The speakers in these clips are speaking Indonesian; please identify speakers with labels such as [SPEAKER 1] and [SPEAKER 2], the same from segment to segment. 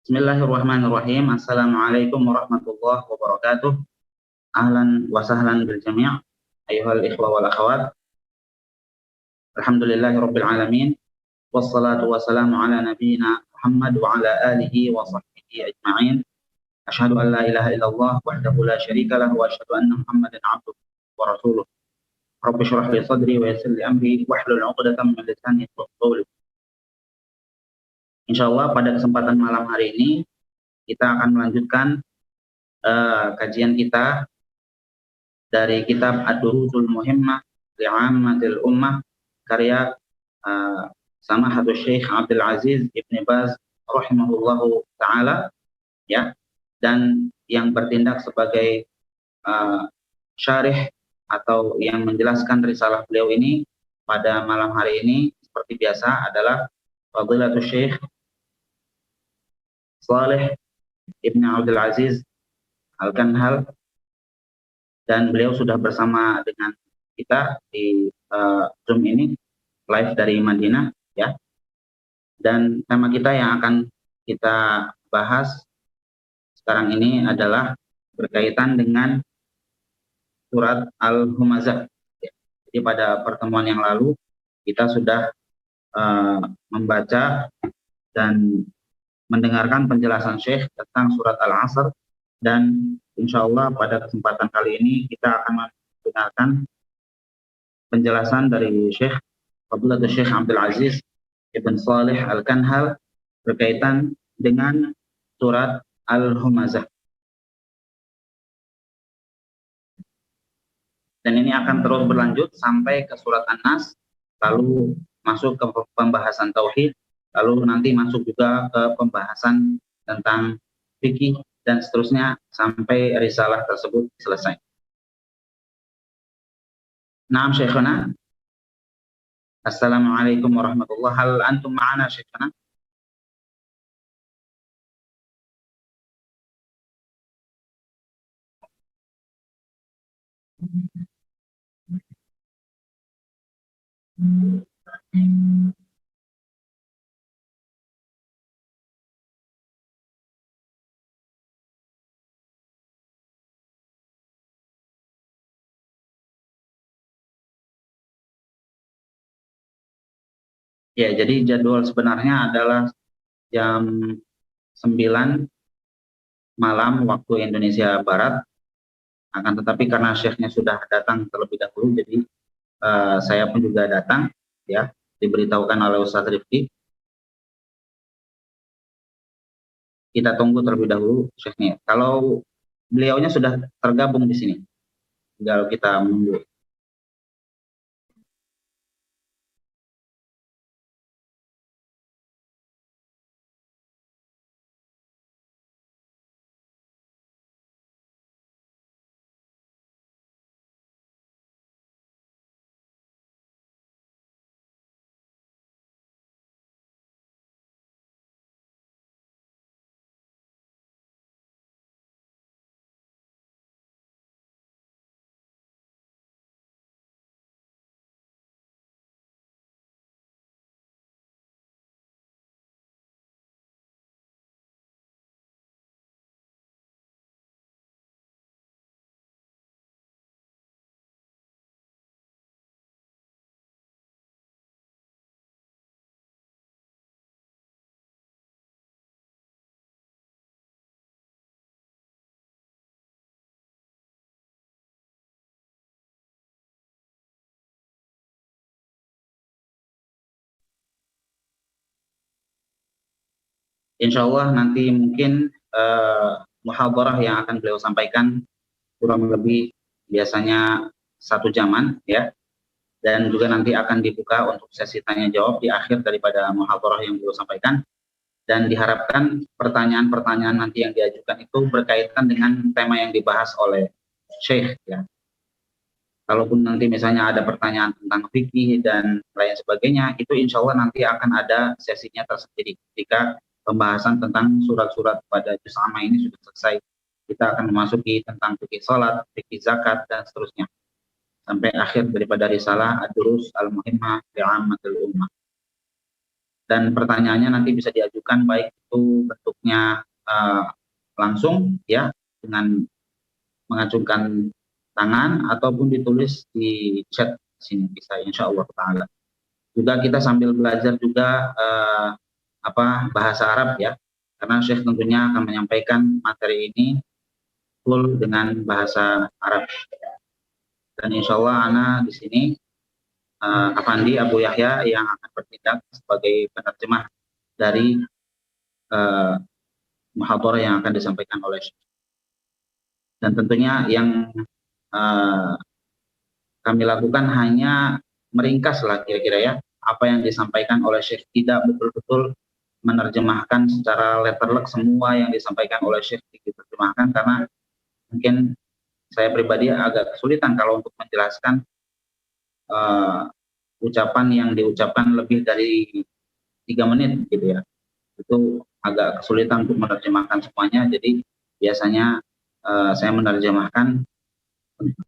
[SPEAKER 1] Bismillahirrahmanirrahim. Assalamualaikum warahmatullahi wabarakatuh. Ahlan wa sahlan bil jami' ayyuhal ikhwa wal akhwat. Alhamdulillahi rabbil alamin. Wassalatu wassalamu ala nabiyyina Muhammad wa ala alihi wa sahbihi ajma'in. Asyhadu an la ilaha illallah wahdahu la syarika lahu wa asyhadu anna Muhammadan abduhu wa rasuluh. Rabbi shrah li sadri wa yassir li amri wahlul 'uqdatam min lisani yafqahu qawli. Insyaallah pada kesempatan malam hari ini kita akan melanjutkan kajian kita dari kitab Ad-Durusul Muhimmah Li'ammatil Ummah karya Samahatul Syekh Abdul Aziz Ibn Baz rahimahullahu taala, ya, dan yang bertindak sebagai syarih atau yang menjelaskan risalah beliau ini pada malam hari ini seperti biasa adalah Fadilatul Syekh Shalih Ibn Abdul Aziz Al-Kanhal, dan beliau sudah bersama dengan kita di Zoom ini live dari Madinah, ya. Dan tema kita yang akan kita bahas sekarang ini adalah berkaitan dengan surat Al-Humazah. Jadi pada pertemuan yang lalu kita sudah membaca dan mendengarkan penjelasan Syekh tentang surat Al-Asr, dan insya Allah pada kesempatan kali ini kita akan mendengarkan penjelasan dari Syekh Fadilatul Syekh Abdul Aziz Ibn Shalih Al-Kanhal berkaitan dengan surat Al-Humazah. Dan ini akan terus berlanjut sampai ke surat An-Nas, lalu masuk ke pembahasan tauhid, lalu nanti masuk juga ke pembahasan tentang fikih dan seterusnya sampai risalah tersebut selesai. Naam Syekhana. Assalamualaikum warahmatullahi wabarakatuh. Hal antum ma'ana Syekhana? Ya, jadi jadwal sebenarnya adalah jam 9 malam waktu Indonesia Barat. Akan tetapi karena Syekhnya sudah datang terlebih dahulu, jadi saya pun juga datang, ya, diberitahukan oleh Ustaz Rifki. Kita tunggu terlebih dahulu Syekhnya. Kalau beliaunya sudah tergabung di sini, tinggal kita menunggu. Insya Allah nanti mungkin muhadarah yang akan beliau sampaikan kurang lebih biasanya 1 jaman, ya, dan juga nanti akan dibuka untuk sesi tanya jawab di akhir daripada muhadarah yang beliau sampaikan, dan diharapkan pertanyaan-pertanyaan nanti yang diajukan itu berkaitan dengan tema yang dibahas oleh Syekh, ya. Kalaupun nanti misalnya ada pertanyaan tentang fikih dan lain sebagainya, itu insya Allah nanti akan ada sesinya tersendiri. Ketika pembahasan tentang surat-surat pada juz amma ini sudah selesai, kita akan memasuki tentang fikih salat, fikih zakat, dan seterusnya, sampai akhir daripada risalah Ad-Durus Al-Muhimmah Li'ammatil Ummah. dan pertanyaannya nanti bisa diajukan baik itu bentuknya langsung ya dengan mengacungkan tangan ataupun ditulis di chat sini bisa insya Allah taala. Juga kita sambil belajar juga bahasa Arab ya, karena Syekh tentunya akan menyampaikan materi ini full dengan bahasa Arab. Dan insya Allah Ana di sini Afandi Abu Yahya yang akan bertindak sebagai penerjemah dari muhadharah yang akan disampaikan oleh Syekh. Dan tentunya yang kami lakukan hanya meringkas lah kira-kira ya apa yang disampaikan oleh Syekh, tidak betul-betul menerjemahkan secara letterlek semua yang disampaikan oleh Syekh diterjemahkan, karena mungkin saya pribadi agak kesulitan kalau untuk menjelaskan ucapan yang diucapkan lebih dari 3 menit gitu ya, itu agak kesulitan untuk menerjemahkan semuanya. Jadi biasanya saya menerjemahkan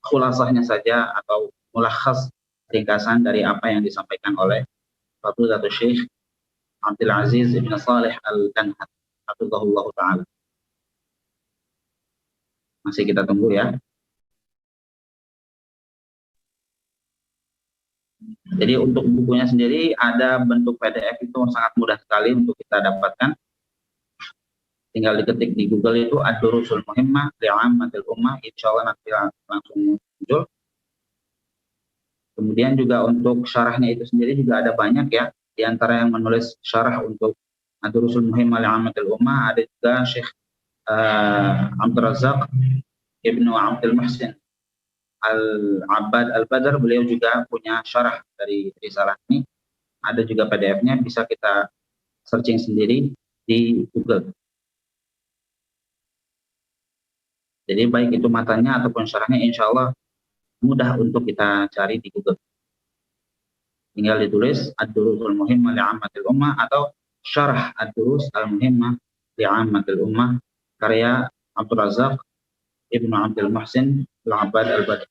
[SPEAKER 1] khulasahnya saja atau mulakhas ringkasan dari apa yang disampaikan oleh Fadilatul Syekh Abdul Aziz Ibn Saleh Al-Kanhat hafizahullah taala. Masih kita tunggu ya. Jadi untuk bukunya sendiri ada bentuk PDF, itu sangat mudah sekali untuk kita dapatkan. Tinggal diketik di Google itu Ad-Durusul Muhimmah Li'ammatil Ummah, insya Allah nanti langsung muncul. Kemudian juga untuk syarahnya itu sendiri juga ada banyak ya. Di antara yang menulis syarah untuk Ad-Durusul Muhimmah Li'ammatil Ummah ada juga Syekh Abdul Razak Ibnu Abdul Muhsin Al-Abbad Al-Badr. Beliau juga punya syarah dari risalah ini. Ada juga PDF-nya, bisa kita searching sendiri di Google. Jadi baik itu matanya ataupun syarahnya insya Allah mudah untuk kita cari di Google. Tinggal ditulis Ad-Durusul Muhimmah Li'ammatil Ummah atau Syarah Ad-Durus Al-Muhimmah Li'ammatil Ummah karya Abdul Razak Ibnu Abdul Muhsin Al-Abbad Al-Badr.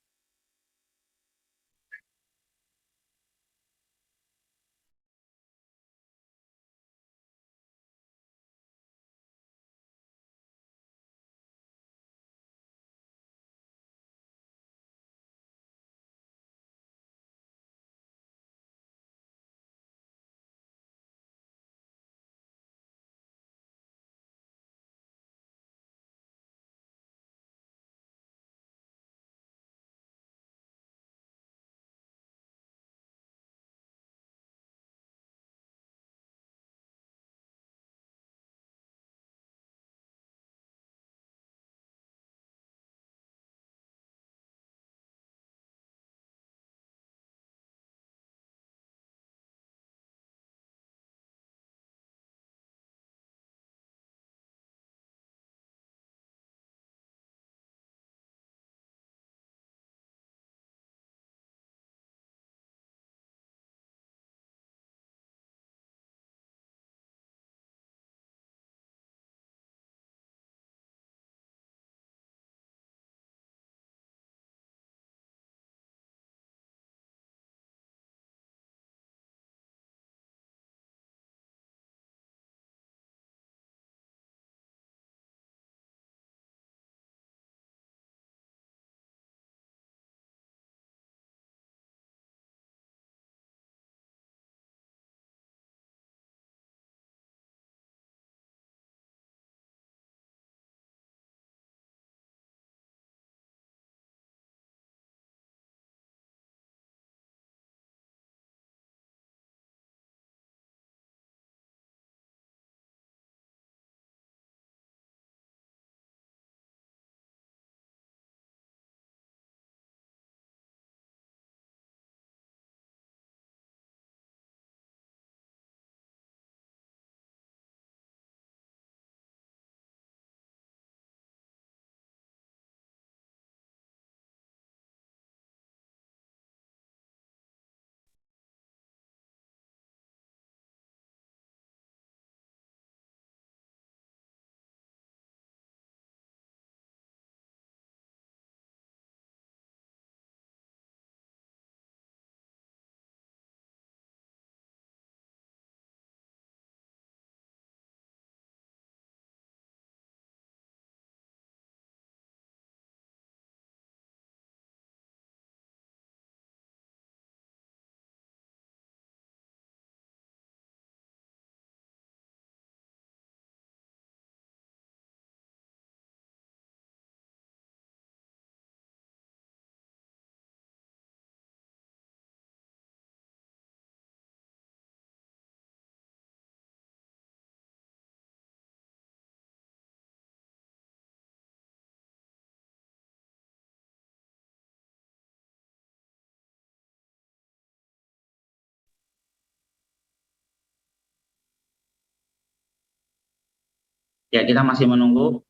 [SPEAKER 1] Ya, kita masih menunggu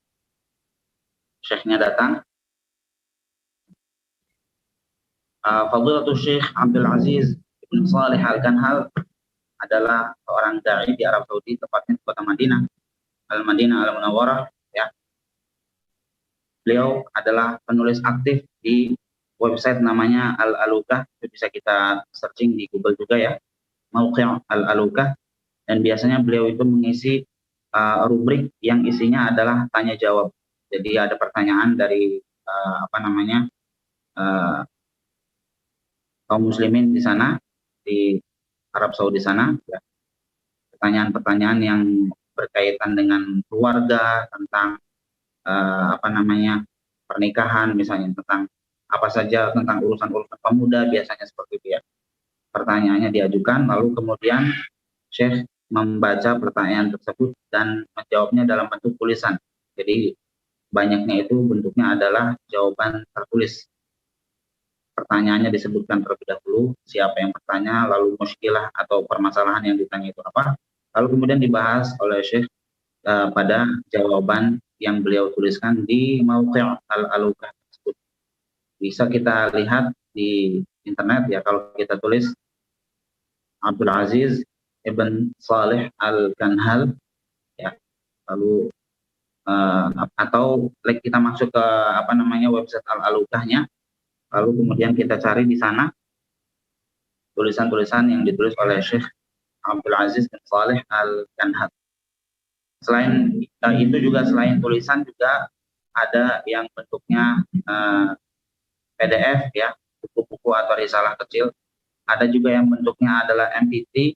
[SPEAKER 1] Syekhnya datang. Fadilatul Syekh Abdul Aziz Ibn Saleh Al-Kanhal adalah seorang dai di Arab Saudi, tepatnya di kota Madinah, Al-Madinah Al-Munawwarah, ya. Beliau adalah penulis aktif di website namanya Al-Alukah, itu bisa kita searching di Google juga ya, Mauqi' Al-Alukah, dan biasanya beliau itu mengisi rubrik yang isinya adalah tanya jawab. Jadi ada pertanyaan dari kaum muslimin di sana, di Arab Saudi sana, ya. Pertanyaan-pertanyaan yang berkaitan dengan keluarga, tentang pernikahan, misalnya tentang apa saja, tentang urusan-urusan pemuda, biasanya seperti itu ya. Pertanyaannya diajukan, lalu kemudian Syekh membaca pertanyaan tersebut dan menjawabnya dalam bentuk tulisan. Jadi banyaknya itu bentuknya adalah jawaban tertulis. Pertanyaannya disebutkan terlebih dahulu, siapa yang bertanya, lalu muskilah atau permasalahan yang ditanya itu apa, lalu kemudian dibahas oleh Syekh pada jawaban yang beliau tuliskan di Mauqi' Al-Alukah tersebut. Bisa kita lihat di internet ya, kalau kita tulis Abdul Aziz Ibn Saleh Al-Kanhal, ya, lalu atau kita masuk ke website Al-Alukahnya, lalu kemudian kita cari di sana tulisan-tulisan yang ditulis oleh Syekh Abdul Aziz bin Saleh Al-Kanhal. Selain itu juga, selain tulisan juga ada yang bentuknya PDF ya, buku-buku atau risalah kecil. Ada juga yang bentuknya adalah MP3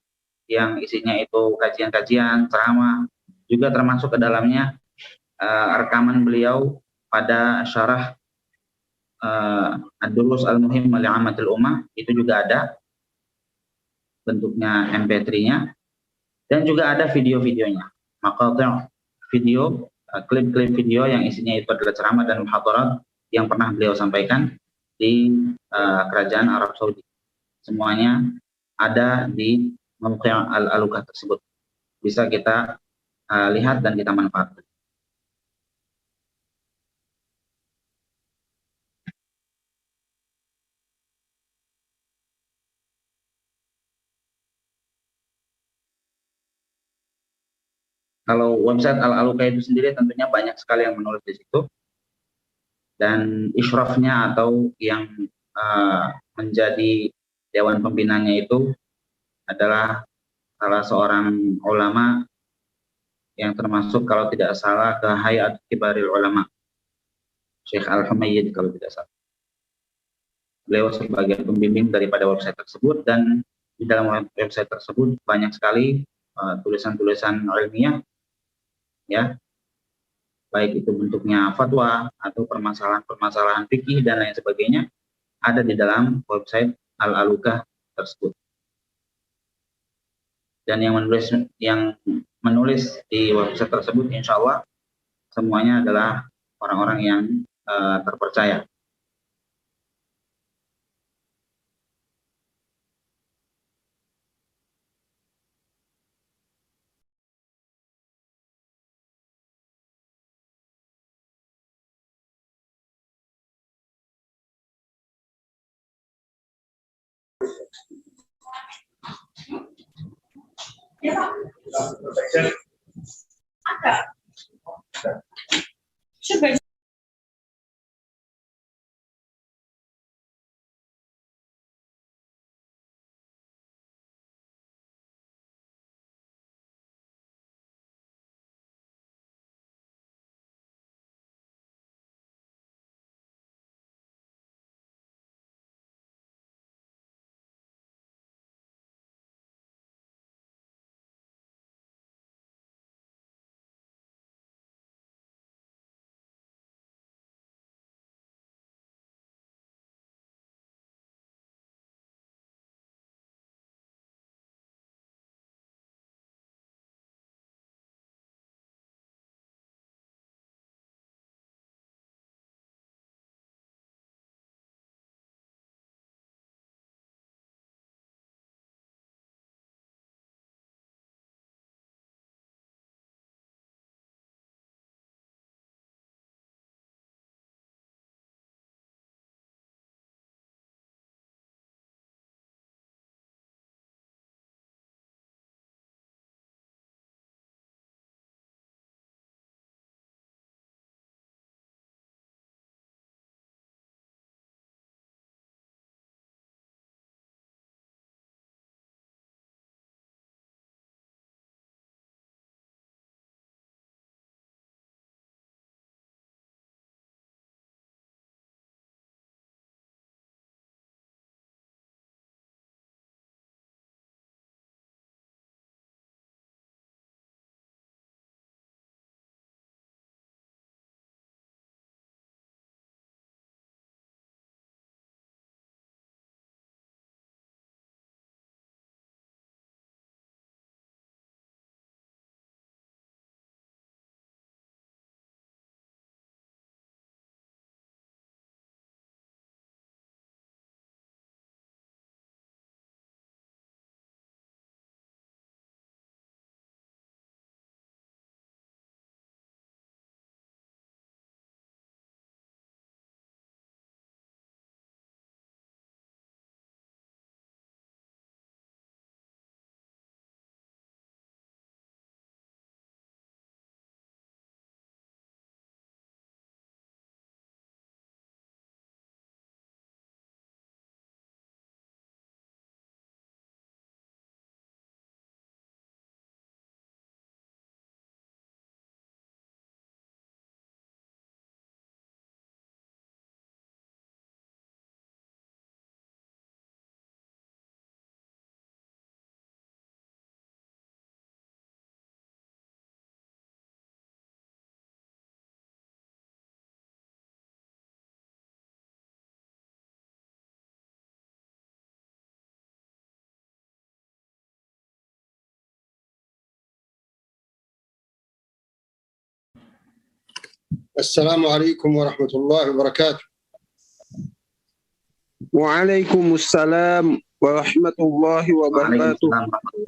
[SPEAKER 1] yang isinya itu kajian-kajian, ceramah, juga termasuk ke dalamnya rekaman beliau pada syarah Ad-Durus Al-Muhim li 'Ammatil Ummah, itu juga ada bentuknya MP3-nya, dan juga ada video-videonya, maqati' video, klip-klip video yang isinya itu adalah ceramah dan muhadharat yang pernah beliau sampaikan di kerajaan Arab Saudi. Semuanya ada di Mauqi' Al-Alukah tersebut. Bisa kita lihat dan kita manfaatkan. Kalau website Al-Alukah itu sendiri tentunya banyak sekali yang menulis di situ, dan isyrafnya atau yang menjadi dewan pembinanya itu adalah salah seorang ulama yang termasuk kalau tidak salah ke Hayat Kibaril Ulama, Syekh Al-Humayyid kalau tidak salah. Beliau sebagai pembimbing daripada website tersebut, dan di dalam website tersebut banyak sekali tulisan-tulisan ilmiah ya, baik itu bentuknya fatwa atau permasalahan-permasalahan fikih dan lain sebagainya, ada di dalam website Al-Alukah tersebut. Dan yang menulis di website tersebut insya Allah semuanya adalah orang-orang yang terpercaya.
[SPEAKER 2] Ada.
[SPEAKER 3] السلام عليكم ورحمة الله وبركاته.
[SPEAKER 4] وعليكم السلام ورحمة الله وبركاته.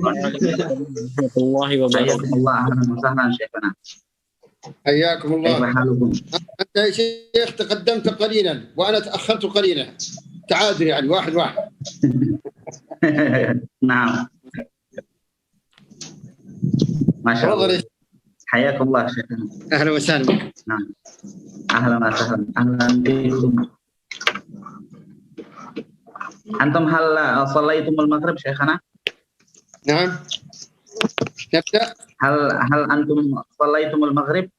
[SPEAKER 1] ورحمة الله وبركاته. الله أهلا وسهلا شيخنا.
[SPEAKER 3] حياكم الله.
[SPEAKER 1] كيف حالكم؟
[SPEAKER 3] أنت يا شيخ تقدمت قليلا وأنا تأخرت قليلا، تعادل يعني واحد.
[SPEAKER 1] نعم. ما شاء الله.
[SPEAKER 3] تفضل.
[SPEAKER 1] حياكم الله شيخنا.
[SPEAKER 3] أهلا وسهلا بك.
[SPEAKER 1] نعم. أهلا وسهلا. أهلا بكم. أنتم هل صليتم المغرب شيخنا؟
[SPEAKER 3] نعم. نبدأ.
[SPEAKER 1] هل أنتم صليتم المغرب؟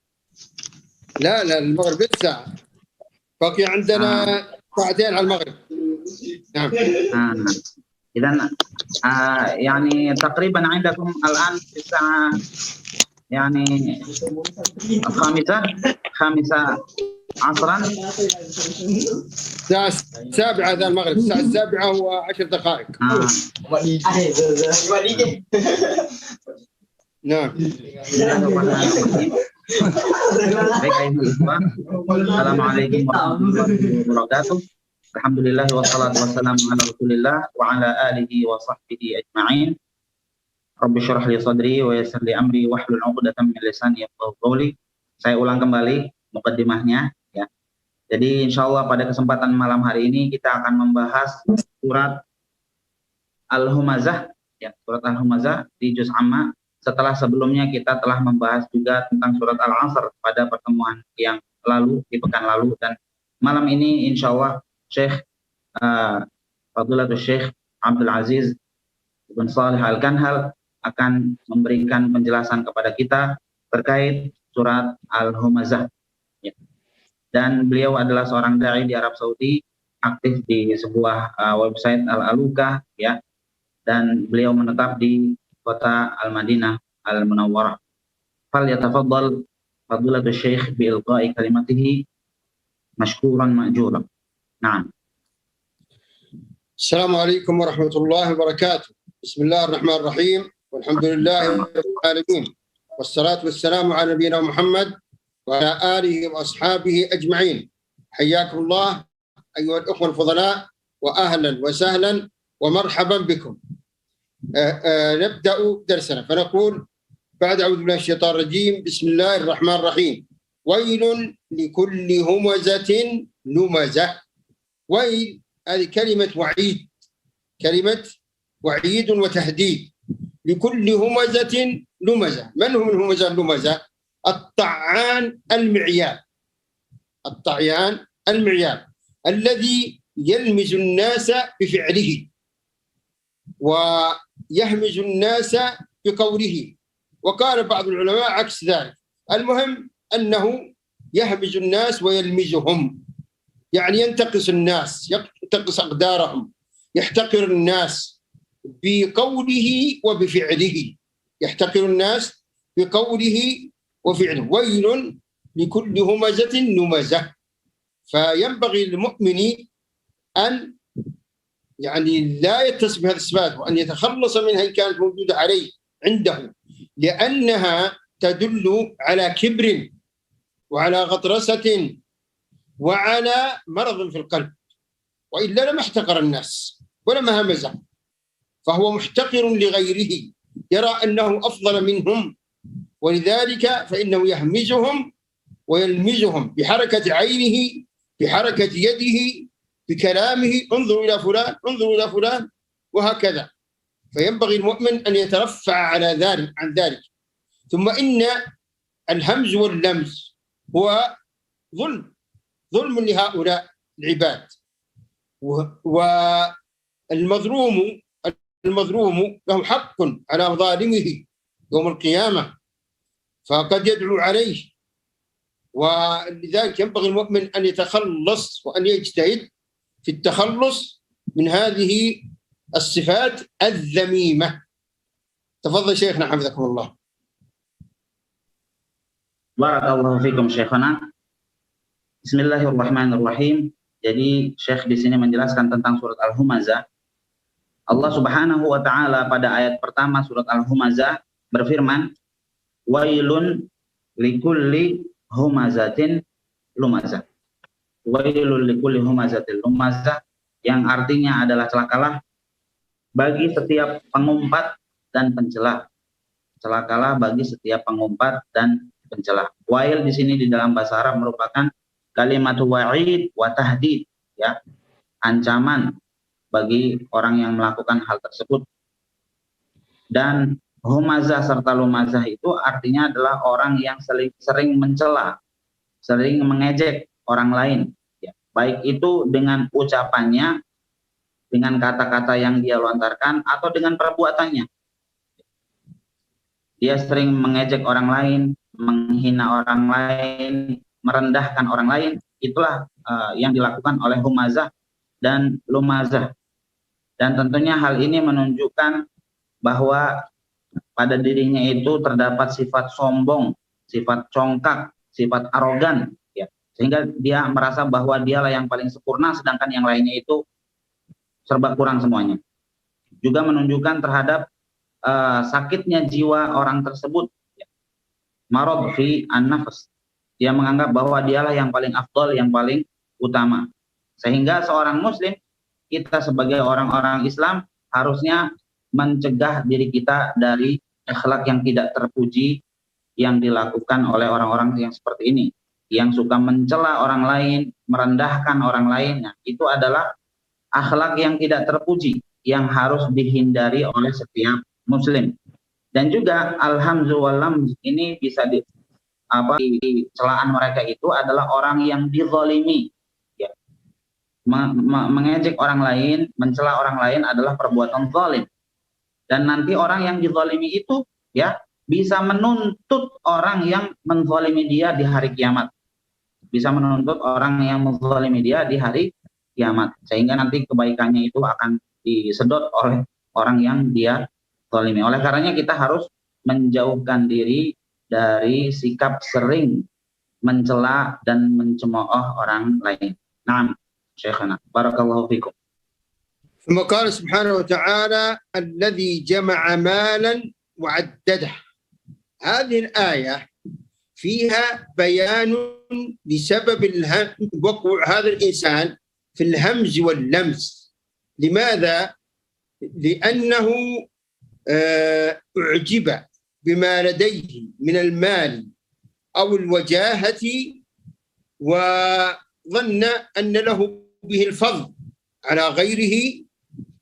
[SPEAKER 3] لا المغرب ساعة، باقي عندنا ساعتين على المغرب. نعم.
[SPEAKER 1] إذن يعني تقريبا عندكم الآن في الساعة يعني 5 عصرا.
[SPEAKER 3] الساعة 7 ذا المغرب، الساعة 7 و10 دقائق. نعم.
[SPEAKER 1] السلام عليكم ورحمة الله وبركاته. Alhamdulillah wassalatu wassalamu ala Rasulillah wa ala alihi wa sahbihi ajma'in. Rabbi syrah li sadri wa yassir li amri wahlul 'uqdatam min lisani yafqahu qawli. Saya ulang kembali mukaddimahnya ya. Jadi insyaallah pada kesempatan malam hari ini kita akan membahas surat Al-Humazah ya, surat Al-Humazah di juz amma. Setelah sebelumnya kita telah membahas juga tentang surat Al-Asr pada pertemuan yang lalu, di pekan lalu, dan malam ini insyaallah Syekh Fadilatul Syekh Abdul Aziz bin Shalih Al-Kanhal akan memberikan penjelasan kepada kita terkait surat Al-Humazah ya. Dan beliau adalah seorang dai di Arab Saudi, aktif di sebuah website Al-Aluka ya, dan beliau menetap di kota Al-Madinah Al-Munawwarah. Fal yatafaddal Fadilatul Syekh bi ilqa'i kalimatihi mashkuran ma'juran. نعم.
[SPEAKER 3] السلام عليكم ورحمة الله وبركاته. بسم الله الرحمن الرحيم، والحمد لله رب العالمين، والصلاة والسلام على نبينا محمد وعلى آله وأصحابه أجمعين. حياكم الله أيها الأخوة الفضلاء، وأهلا وسهلا ومرحبا بكم. نبدأ درسنا فنقول بعد أعوذ بالله من الشيطان الرجيم. بسم الله الرحمن الرحيم. ويل لكل همزة لمزة. ويل هذه كلمة وعيد، كلمة وعيد وتهديد. لكل همزة لمزة. من هم الهمزة اللمزة؟ الطعان المعياب، الطعيان المعياب الذي يلمز الناس بفعله ويهمز الناس بقوله، وقال بعض العلماء عكس ذلك. المهم أنه يهمز الناس ويلمزهم، يعني ينتقص الناس، ينتقص أقدارهم، يحتقر الناس بقوله وبفعله، يحتقر الناس بقوله وفعله. ويل لكل همزة لمزة. فينبغي للمؤمن أن يعني لا يتصف بهذه الصفات، وأن يتخلص منها إن كانت موجودة عليه عنده، لأنها تدل على كبر وعلى غطرسة وعلى مرض في القلب، وإلا لما احتقر الناس ولما همزه. فهو محتقر لغيره، يرى أنه أفضل منهم، ولذلك فإنه يهمزهم ويلمزهم بحركة عينه، بحركة يده، بكلامه، انظروا إلى فلان، انظروا إلى فلان، وهكذا. فينبغي المؤمن أن يترفع على ذلك عن ذلك. ثم إن الهمز واللمز هو ظلم لهؤلاء العباد، والمظلوم له حق على ظالمه يوم القيامة، فقد يدعو عليه. ولذلك ينبغي المؤمن أن يتخلص وأن يجتهد في التخلص من هذه الصفات الذميمة. تفضل شيخنا حفظكم الله.
[SPEAKER 1] Barakallahu fikum Syekhana. Bismillahirrahmanirrahim. Jadi Syekh di sini menjelaskan tentang surat Al-Humazah. Allah Subhanahu wa taala pada ayat pertama surat Al-Humazah berfirman, "Wailun likulli humazatin lumazah. Wailul likulli humazatil lumazah, yang artinya adalah celakalah bagi setiap pengumpat dan pencela. Celakalah bagi setiap pengumpat dan pencela. Wail di sini di dalam bahasa Arab merupakan kalimat wa'id wa tahdid, ya, ancaman bagi orang yang melakukan hal tersebut. Dan humazah serta lumazah itu artinya adalah orang yang sering mencela, sering mengejek orang lain, ya. Baik itu dengan ucapannya, dengan kata-kata yang dia lontarkan, atau dengan perbuatannya. Dia sering mengejek orang lain, menghina orang lain, merendahkan orang lain. Itulah yang dilakukan oleh humazah dan lumazah. Dan tentunya hal ini menunjukkan bahwa pada dirinya itu terdapat sifat sombong, sifat congkak, sifat arogan, ya. Sehingga dia merasa bahwa dialah yang paling sempurna, sedangkan yang lainnya itu serba kurang semuanya. Juga menunjukkan terhadap sakitnya jiwa orang tersebut, ya. Marad fi an-nafs. Dia menganggap bahwa dialah yang paling afdal, yang paling utama. Sehingga seorang muslim, kita sebagai orang-orang Islam harusnya mencegah diri kita dari akhlak yang tidak terpuji yang dilakukan oleh orang-orang yang seperti ini, yang suka mencela orang lain, merendahkan orang lain. Nah, itu adalah akhlak yang tidak terpuji, yang harus dihindari oleh setiap muslim. Dan juga alhamzu wal lamz ini bisa di celaan mereka itu adalah orang yang dizalimi, ya. Mengejek orang lain, mencela orang lain adalah perbuatan zalim. Dan nanti orang yang dizalimi itu, ya, bisa menuntut orang yang menzalimi dia di hari kiamat. Bisa menuntut orang yang menzalimi dia di hari kiamat. Sehingga nanti kebaikannya itu akan disedot oleh orang yang dia zalimi. Oleh karenanya kita harus menjauhkan diri dari sikap sering mencela dan mencemooh orang lain. Naam, Syekhana. Barakallahu fikum.
[SPEAKER 3] ثم قال سبحانه وتعالى الذي جمع مالا وعدده. هذه الآية فيها بيان لسبب وقوع هذا الإنسان في الهمز واللمس. لماذا؟ لأنه أعجب بما لديه من المال أو الوجاهة وظن أن له به الفضل على غيره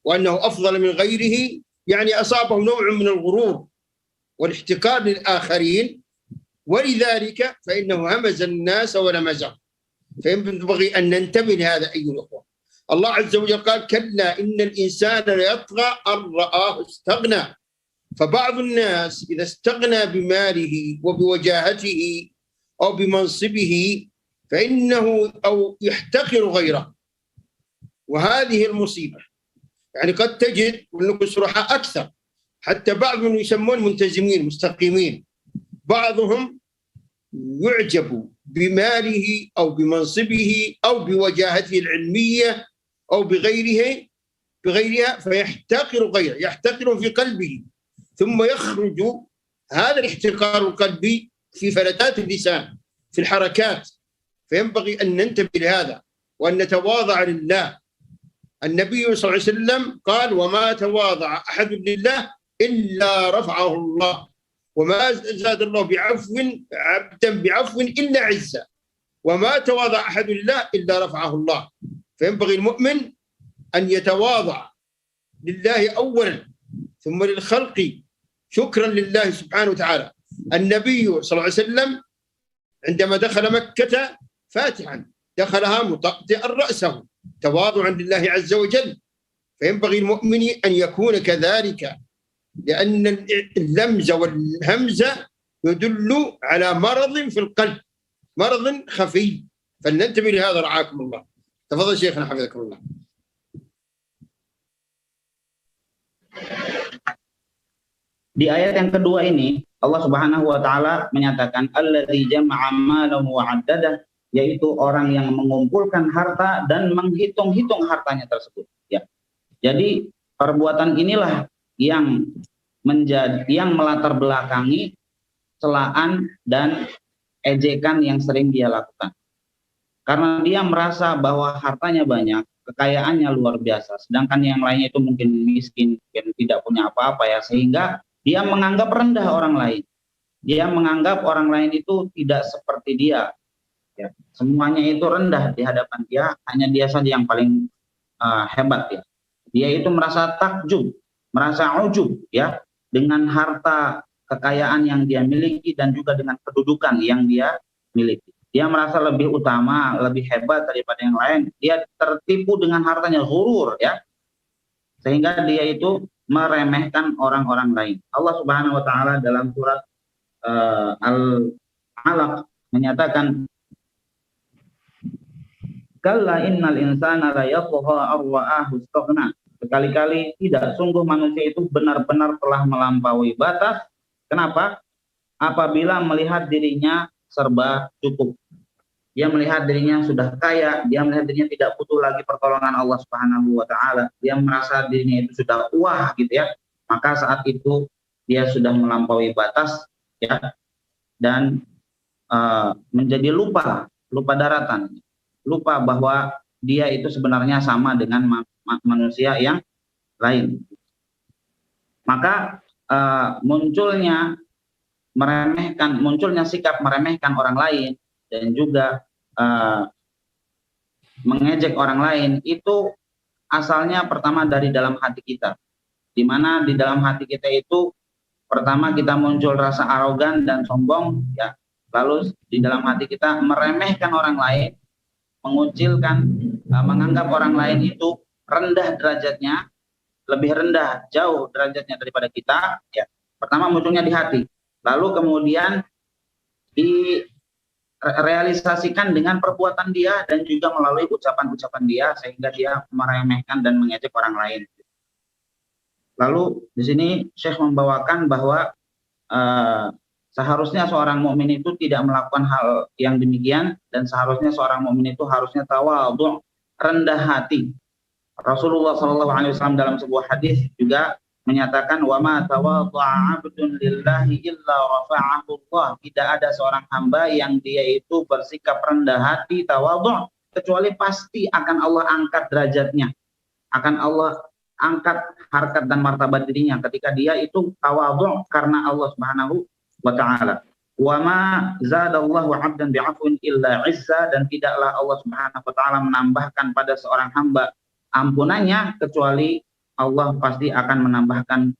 [SPEAKER 3] وأنه أفضل من غيره، يعني أصابه نوع من الغرور والاحتكار للآخرين، ولذلك فإنه همز الناس ولمزهم. فينبغي أن ننتبه لهذا أيها الأخوة. الله عز وجل قال كلا إن الإنسان ليطغى أن رآه استغنى. فبعض الناس إذا استغنى بماله وبوجاهته أو بمنصبه فإنه أو يحتقر غيره، وهذه المصيبة. يعني قد تجد ونكون صراحة أكثر، حتى بعضهم يسمون ملتزمين مستقيمين، بعضهم يعجب بماله أو بمنصبه أو بوجاهته العلمية أو بغيرها فيحتقر غيره، يحتقر في قلبه، ثم يخرج هذا الاحتقار القلبي في فلتات اللسان في الحركات. فينبغي أن ننتبه لهذا وأن نتواضع لله. النبي صلى الله عليه وسلم قال وما تواضع أحد لله إلا رفعه الله، وما زاد الله عبدا بعفو إلا عزا، وما تواضع أحد لله إلا رفعه الله. فينبغي المؤمن أن يتواضع لله أولا ثم للخلق شكرا لله سبحانه وتعالى. النبي صلى الله عليه وسلم عندما دخل مكة فاتحا دخلها مطأطئا رأسه تواضعا لله عز وجل. فينبغي المؤمن أن يكون كذلك، لأن اللمز والهمزة يدل على مرض في القلب، مرض خفي، فلننتبه لهذا رعاكم الله. تفضل شيخنا حفظكم الله.
[SPEAKER 1] Di ayat yang kedua ini Allah Subhanahu wa taala menyatakan alladzi jama'a malahu wa 'addadah, yaitu orang yang mengumpulkan harta dan menghitung-hitung hartanya tersebut, ya. Jadi perbuatan inilah yang melatar belakangi celaan dan ejekan yang sering dia lakukan. Karena dia merasa bahwa hartanya banyak, kekayaannya luar biasa, sedangkan yang lainnya itu mungkin miskin, mungkin tidak punya apa-apa ya, sehingga dia menganggap rendah orang lain. Dia menganggap orang lain itu tidak seperti dia. Ya. Semuanya itu rendah di hadapan dia, hanya dia saja yang paling hebat ya. Dia itu merasa takjub, merasa ujub ya, dengan harta kekayaan yang dia miliki dan juga dengan kedudukan yang dia miliki. Dia merasa lebih utama, lebih hebat daripada yang lain. Dia tertipu dengan hartanya, ghurur ya. Sehingga dia itu meremehkan orang-orang lain. Allah Subhanahu wa taala dalam surat Al-Alaq menyatakan, kalla innal insana la yatgha ar-ra'ahu istaghna. Sekali-kali tidak, sungguh manusia itu benar-benar telah melampaui batas. Kenapa? Apabila melihat dirinya serba cukup. Dia melihat dirinya sudah kaya, dia melihat dirinya tidak butuh lagi pertolongan Allah Subhanahu wa taala. Dia merasa dirinya itu sudah wah gitu ya. Maka saat itu dia sudah melampaui batas ya, dan menjadi lupa daratan. Lupa bahwa dia itu sebenarnya sama dengan manusia yang lain. Maka munculnya sikap meremehkan orang lain dan juga mengejek orang lain itu asalnya pertama dari dalam hati kita, di mana di dalam hati kita itu pertama kita muncul rasa arogan dan sombong ya, lalu di dalam hati kita meremehkan orang lain, mengucilkan, menganggap orang lain itu rendah derajatnya, lebih rendah jauh derajatnya daripada kita ya. Pertama munculnya di hati, lalu kemudian direalisasikan dengan perbuatan dia dan juga melalui ucapan-ucapan dia, sehingga dia meremehkan dan mengejek orang lain. Lalu di sini Syekh membawakan bahwa seharusnya seorang mukmin itu tidak melakukan hal yang demikian, dan seharusnya seorang mukmin itu harusnya tawadhu, rendah hati. Rasulullah SAW dalam sebuah hadis juga menyatakan, wa ma tawadha'a 'abdun lillahi illa rafa'ahu Allah. Tidak ada seorang hamba yang dia itu bersikap rendah hati, tawadhu, kecuali pasti akan Allah angkat derajatnya, akan Allah angkat harkat dan martabat dirinya ketika dia itu tawadhu karena Allah Subhanahu wa taala. Wa ma zadallahu 'abdan bi'afwin illa 'izza, dan tidaklah Allah Subhanahu wa taala menambahkan pada seorang hamba ampunannya kecuali Allah pasti akan menambahkan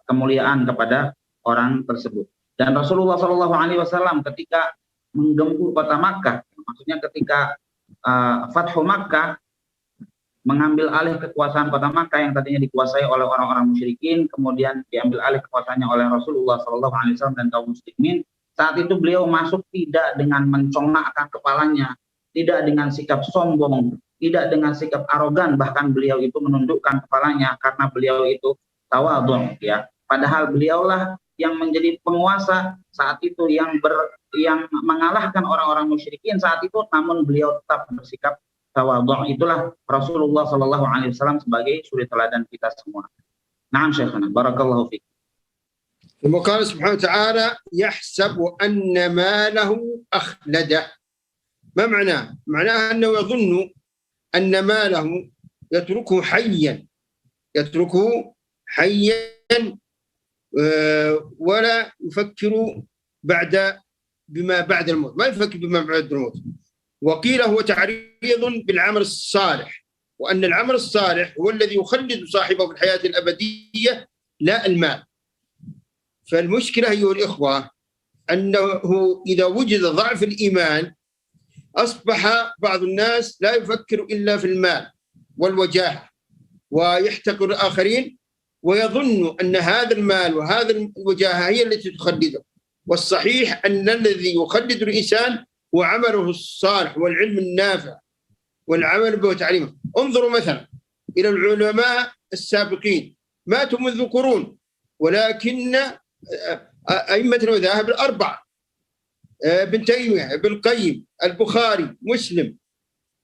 [SPEAKER 1] kemuliaan kepada orang tersebut. Dan Rasulullah SAW ketika menggempur kota Makkah, maksudnya ketika Fathu Makkah, mengambil alih kekuasaan kota Makkah yang tadinya dikuasai oleh orang-orang musyrikin, kemudian diambil alih kekuasaannya oleh Rasulullah SAW dan kaum muslimin. Saat itu beliau masuk tidak dengan mencongakkan kepalanya, tidak dengan sikap sombong, tidak dengan sikap arogan, bahkan beliau itu menundukkan kepalanya karena beliau itu tawadhu ya. Padahal beliaulah yang menjadi penguasa saat itu, yang mengalahkan orang-orang musyrikin saat itu, namun beliau tetap bersikap tawadhu. Itulah Rasulullah SAW sebagai suri teladan kita semua. Naam Syekhana, barakallahu fiik.
[SPEAKER 3] ثم قال سبحانه وتعالى يحسب أن ماله أخلده. ما معناه؟ معناه أنه يظن أن ماله يتركه حيا ولا يفكر بما بعد الموت، ما يفكر بما بعد الموت. وقيل هو تعريض بالعمل الصالح، وأن العمل الصالح هو الذي يخلد صاحبه في الحياة الأبدية لا المال. فالمشكلة أيها الإخوة أنه إذا وجد ضعف الإيمان أصبح بعض الناس لا يفكر إلا في المال والوجاهة، ويحتقر الآخرين ويظن أن هذا المال وهذا الوجاهة هي التي تخلده. والصحيح أن الذي يخلد الإنسان هو عمله الصالح والعلم النافع والعمل به وتعليمه. انظروا مثلا إلى العلماء السابقين، ماتوا منذ قرون، ولكن أئمة المذاهب الأربعة، ابن تيمية، ابن القيم، البخاري، مسلم،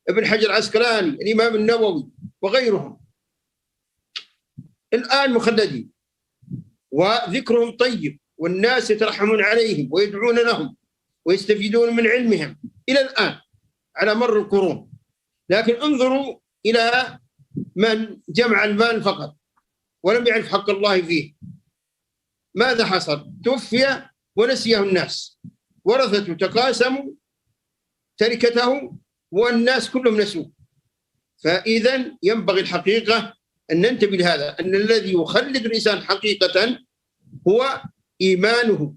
[SPEAKER 3] ابن حجر العسقلاني، الإمام النووي وغيرهم، الآن مخلدين وذكرهم طيب، والناس يترحمون عليهم ويدعون لهم ويستفيدون من علمهم إلى الآن. على مر القرون. لكن انظروا إلى من جمع المال فقط ولم يعرف حق الله فيه، ماذا حصل؟ توفي ونسيه الناس، ورثته تقاسموا تركته والناس كلهم نسوه. فإذا ينبغي الحقيقة أن ننتبه لهذا، أن الذي يخلد الإنسان حقيقة هو إيمانه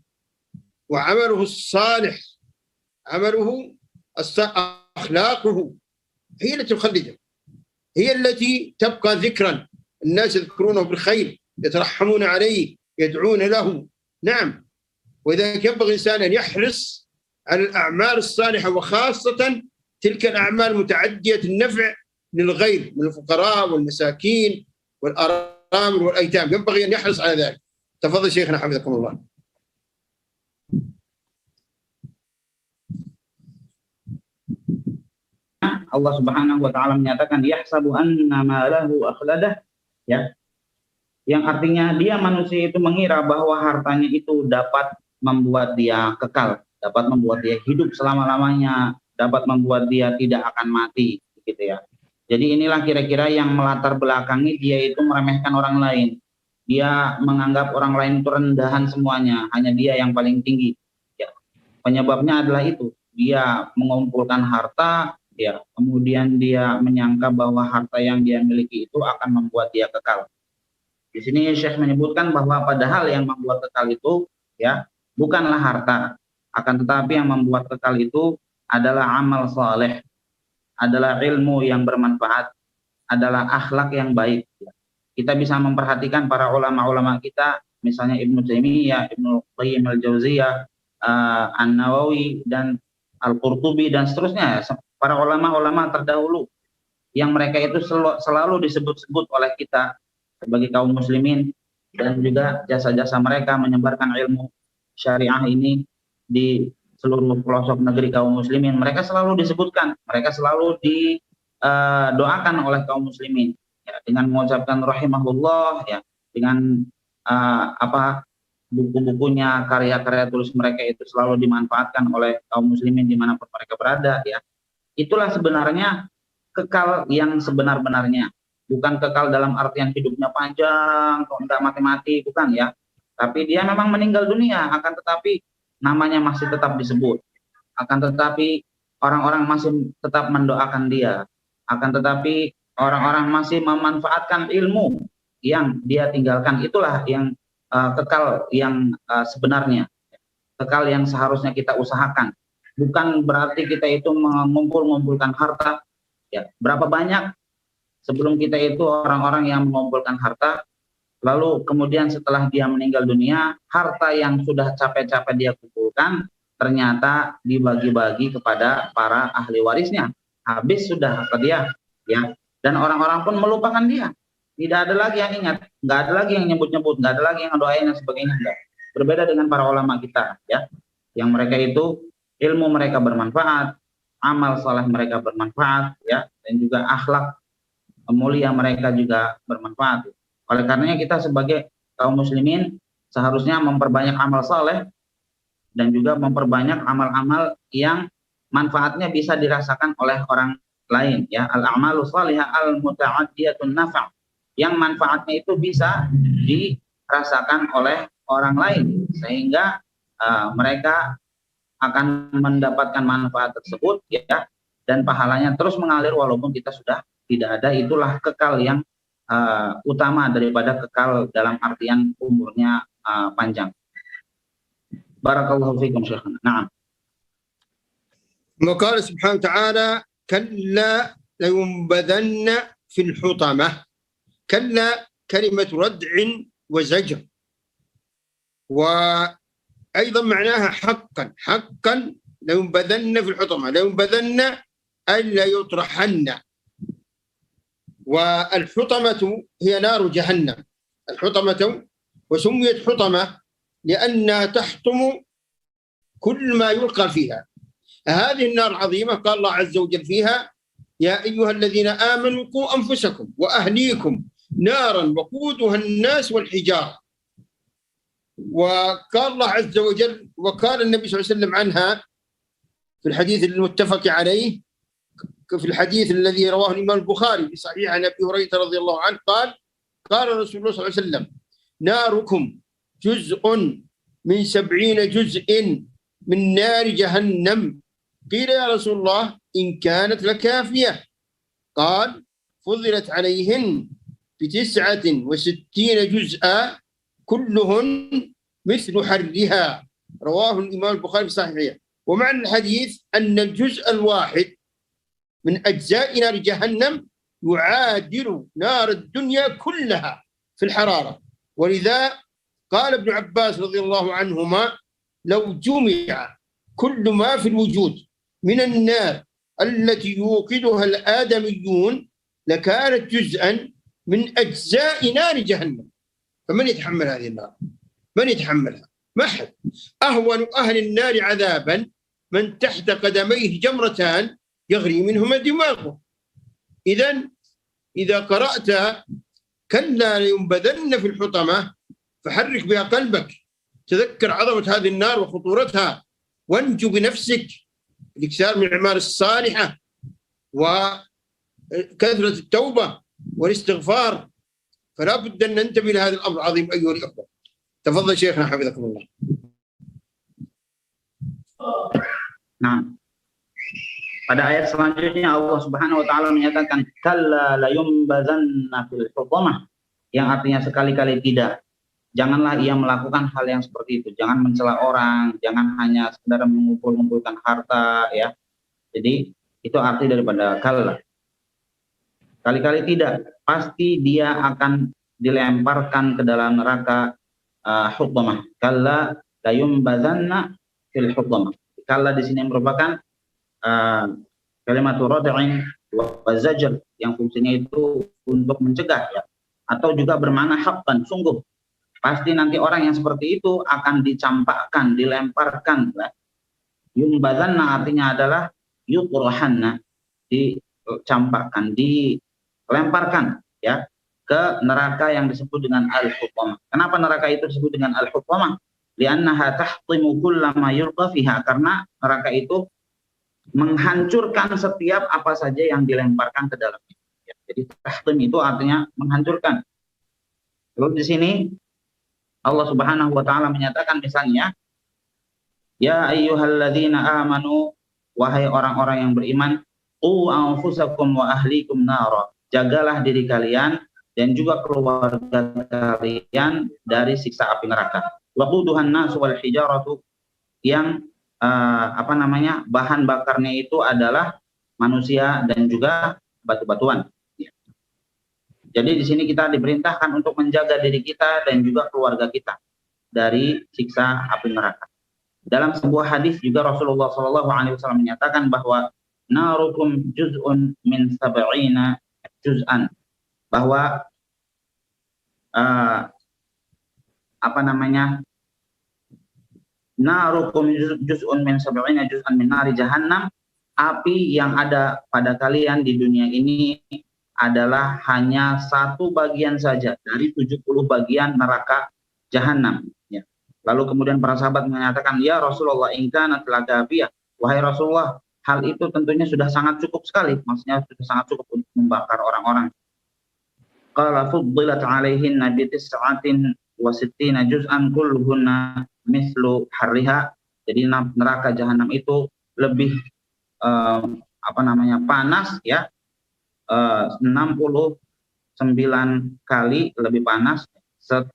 [SPEAKER 3] وعمله الصالح، أخلاقه هي التي تخلده، هي التي تبقى ذكرا، الناس يذكرونه بالخير، يترحمون عليه، يدعون له. نعم، وإذا ينبغي الإنسان أن يحرص على الأعمال الصالحة، وخاصة تلك الأعمال متعدية النفع للغير من الفقراء والمساكين والأرامل والأيتام، ينبغي أن يحرص على ذلك. تفضل شيخنا حفظكم الله.
[SPEAKER 1] Allah Subhanahu wa taala menyatakan yahsabu anna ma lahu akhladah, ya. Yang artinya dia manusia itu mengira bahwa hartanya itu dapat membuat dia kekal, dapat membuat dia hidup selama-lamanya, dapat membuat dia tidak akan mati, gitu ya. Jadi inilah kira-kira yang melatar belakangi dia itu meremehkan orang lain. Dia menganggap orang lain itu rendahan semuanya, hanya dia yang paling tinggi. Ya. Penyebabnya adalah itu, dia mengumpulkan harta, ya, kemudian dia menyangka bahwa harta yang dia miliki itu akan membuat dia kekal. Di sini Syekh menyebutkan bahwa padahal yang membuat kekal itu, ya, bukanlah harta, akan tetapi yang membuat kekal itu adalah amal saleh, adalah ilmu yang bermanfaat, adalah akhlak yang baik. Kita bisa memperhatikan para ulama-ulama kita, misalnya Ibnu Taimiyah, Ibnu Qayyim al-Jauziyah, An-Nawawi dan Al-Qurtubi dan seterusnya, para ulama-ulama terdahulu yang mereka itu selalu disebut-sebut oleh kita sebagai kaum muslimin, dan juga jasa-jasa mereka menyebarkan ilmu syariah ini di seluruh pelosok negeri kaum muslimin. Mereka selalu disebutkan, mereka selalu didoakan oleh kaum muslimin, ya, dengan mengucapkan rahimahullah, ya, dengan buku-bukunya, karya-karya tulis mereka itu selalu dimanfaatkan oleh kaum muslimin dimanapun mereka berada, ya. Itulah sebenarnya kekal yang sebenar-benarnya, bukan kekal dalam artian hidupnya panjang, kok enggak mati-mati, bukan, ya. Tapi dia memang meninggal dunia, akan tetapi namanya masih tetap disebut, akan tetapi orang-orang masih tetap mendoakan dia, akan tetapi orang-orang masih memanfaatkan ilmu yang dia tinggalkan. Itulah yang kekal yang sebenarnya, kekal yang seharusnya kita usahakan. Bukan berarti kita itu mengumpulkan harta, ya. Berapa banyak sebelum kita itu orang-orang yang mengumpulkan harta, lalu kemudian setelah dia meninggal dunia, harta yang sudah capek-capek dia kumpulkan ternyata dibagi-bagi kepada para ahli warisnya. Habis sudah harta dia, ya. Dan orang-orang pun melupakan dia. Tidak ada lagi yang ingat, nggak ada lagi yang nyebut-nyebut, nggak ada lagi yang doain dan sebagainya. Enggak. Berbeda dengan para ulama kita, ya, yang mereka itu ilmu mereka bermanfaat, amal saleh mereka bermanfaat, ya, dan juga akhlak mulia mereka juga bermanfaat. Oleh karenanya kita sebagai kaum muslimin seharusnya memperbanyak amal saleh dan juga memperbanyak amal-amal yang manfaatnya bisa dirasakan oleh orang lain, ya. Al-a'malu shalihah al-muta'addiyatun nafa', yang manfaatnya itu bisa dirasakan oleh orang lain sehingga mereka akan mendapatkan manfaat tersebut, ya, dan pahalanya terus mengalir walaupun kita sudah tidak ada. Itulah kekal yang utama daripada kekal dalam artian umurnya panjang. Barakallahu fiikum syekhana. Naam.
[SPEAKER 3] وقال سبحانه وتعالى كلا لينبذن في الحطمة. كلا كلمة ردع وزجر، وأيضا معناها حقا لينبذن في الحطمة. لينبذن أي لا يطرحن. والحطمة هي نار جهنم، الحطمة، وسميت حطمة لأنها تحطم كل ما يلقى فيها. هذه النار العظيمة قال الله عز وجل فيها يا أيها الذين آمنوا قوا أنفسكم وأهليكم نارا وقودها الناس والحجارة. وقال الله عز وجل، وقال النبي صلى الله عليه وسلم عنها في الحديث المتفق عليه في الحديث الذي رواه الإمام البخاري في صحيح عن أبي هريرة رضي الله عنه قال رسول الله صلى الله عليه وسلم: ناركم جزء من 70 جزء من نار جهنم. قيل يا رسول الله إن كانت لكافية؟ قال: فضلت عليهن ب69 جزءا كلهن مثل حرها. رواه الإمام البخاري في صحيحه. ومعنى الحديث أن الجزء الواحد من أجزاء نار جهنم يعادل نار الدنيا كلها في الحرارة. ولذا قال ابن عباس رضي الله عنهما: لو جمع كل ما في الوجود من النار التي يوقدها الآدميون لكانت جزءا من أجزاء نار جهنم. فمن يتحمل هذه النار؟ من يتحملها؟ ما أحد. أهون أهل النار عذابا من تحت قدميه جمرتان يغلي منهما دماغه. إذا قرأت كلا لينبذن في الحطمة فحرك بها قلبك، تذكر عظمة هذه النار وخطورتها، وانجو بنفسك الاكثار من الأعمال الصالحة وكثرة التوبة والاستغفار. فلا بد أن ننتبه لهذا الأمر العظيم أيها الأخوة. تفضل شيخنا حفظكم الله.
[SPEAKER 1] Nah, pada ayat selanjutnya Allah Subhanahu wa taala menyatakan kalla la yumbazanna fil hutamah, yang artinya sekali-kali tidak. Janganlah ia melakukan hal yang seperti itu. Jangan mencela orang, jangan hanya sekedar mengumpulkan harta, ya. Jadi itu arti daripada kalla. Kali-kali tidak, pasti dia akan dilemparkan ke dalam neraka hutamah. Kalla la yumbazanna fil hutamah. Kalla di sini merupakan kalimat rad'in wa zajr, yang fungsinya itu untuk mencegah, ya, atau juga bermakna haqqan, sungguh. Pasti nanti orang yang seperti itu akan dicampakkan, dilemparkan. Yumbazanna artinya adalah yutrahanna, dicampakkan, dilemparkan, ya, ke neraka yang disebut dengan al-hutamah. Kenapa neraka itu disebut dengan al-hutamah? Li'annaha tahtimu kullama yulqa fiha, karena neraka itu menghancurkan setiap apa saja yang dilemparkan ke dalamnya. Ya, jadi tahtim itu artinya menghancurkan. Lalu di sini Allah Subhanahu wa taala menyatakan misalnya, ya ayyuhalladzina amanu, wahai orang-orang yang beriman, qu anfusakum wa ahlikum nara, jagalah diri kalian dan juga keluarga kalian dari siksa api neraka. Waquduhan nas wal hijaratu, yang bahan bakarnya itu adalah manusia dan juga batu-batuan. Jadi di sini kita diperintahkan untuk menjaga diri kita dan juga keluarga kita dari siksa api neraka. Dalam sebuah hadis juga Rasulullah SAW menyatakan bahwa narukum juz'un min 70 juz'an, bahwa narukum juz'un min 70 juz'an min nari jahannam, api yang ada pada kalian di dunia ini adalah hanya satu bagian saja dari 70 bagian neraka jahanam, ya. Lalu kemudian para sahabat menyatakan, ya Rasulullah, in kanat lakafiyah, wahai Rasulullah, hal itu tentunya sudah sangat cukup sekali, maksudnya sudah sangat cukup untuk membakar orang-orang. Qala fuddilat alaihin nabi tis'atin wa sittina juz'an kulluhunna mislu harriha. Jadi neraka jahanam itu lebih panas, ya, 69 kali lebih panas.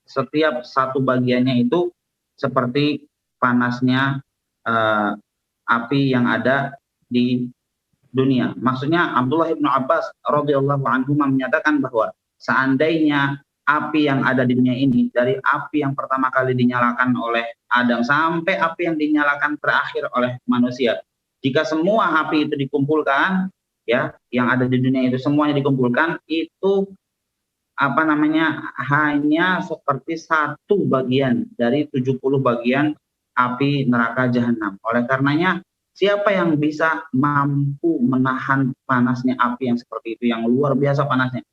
[SPEAKER 1] Setiap satu bagiannya itu seperti panasnya api yang ada di dunia. Maksudnya Abdullah bin Abbas radhiyallahu anhu menyatakan bahwa seandainya api yang ada di dunia ini, dari api yang pertama kali dinyalakan oleh Adam sampai api yang dinyalakan terakhir oleh manusia, jika semua api itu dikumpulkan, ya, yang ada di dunia itu semuanya dikumpulkan, itu hanya seperti satu bagian dari 70 bagian api neraka jahanam. Oleh karenanya, siapa yang bisa mampu menahan panasnya api yang seperti itu, yang luar biasa panasnya?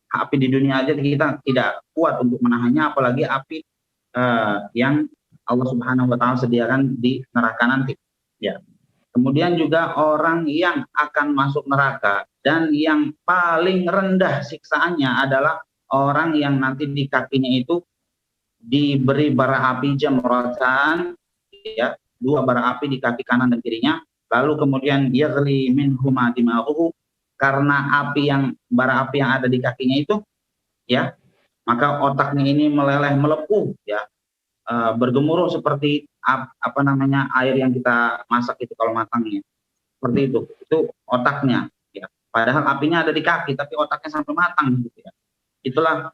[SPEAKER 1] Api di dunia aja kita tidak kuat untuk menahannya, apalagi api yang Allah Subhanahu wa taala sediakan di neraka nanti, ya. Kemudian juga orang yang akan masuk neraka dan yang paling rendah siksaannya adalah orang yang nanti di kakinya itu diberi bara api jamratan, ya, 2 bara api di kaki kanan dan kirinya. Lalu kemudian yaghli minhuma dimaghuhu, karena bara api yang ada di kakinya itu, ya, maka otaknya ini meleleh melepuh, ya, bergemuruh seperti air yang kita masak itu kalau matangnya, seperti itu otaknya, ya. Padahal apinya ada di kaki tapi otaknya sampai matang, gitu ya. Itulah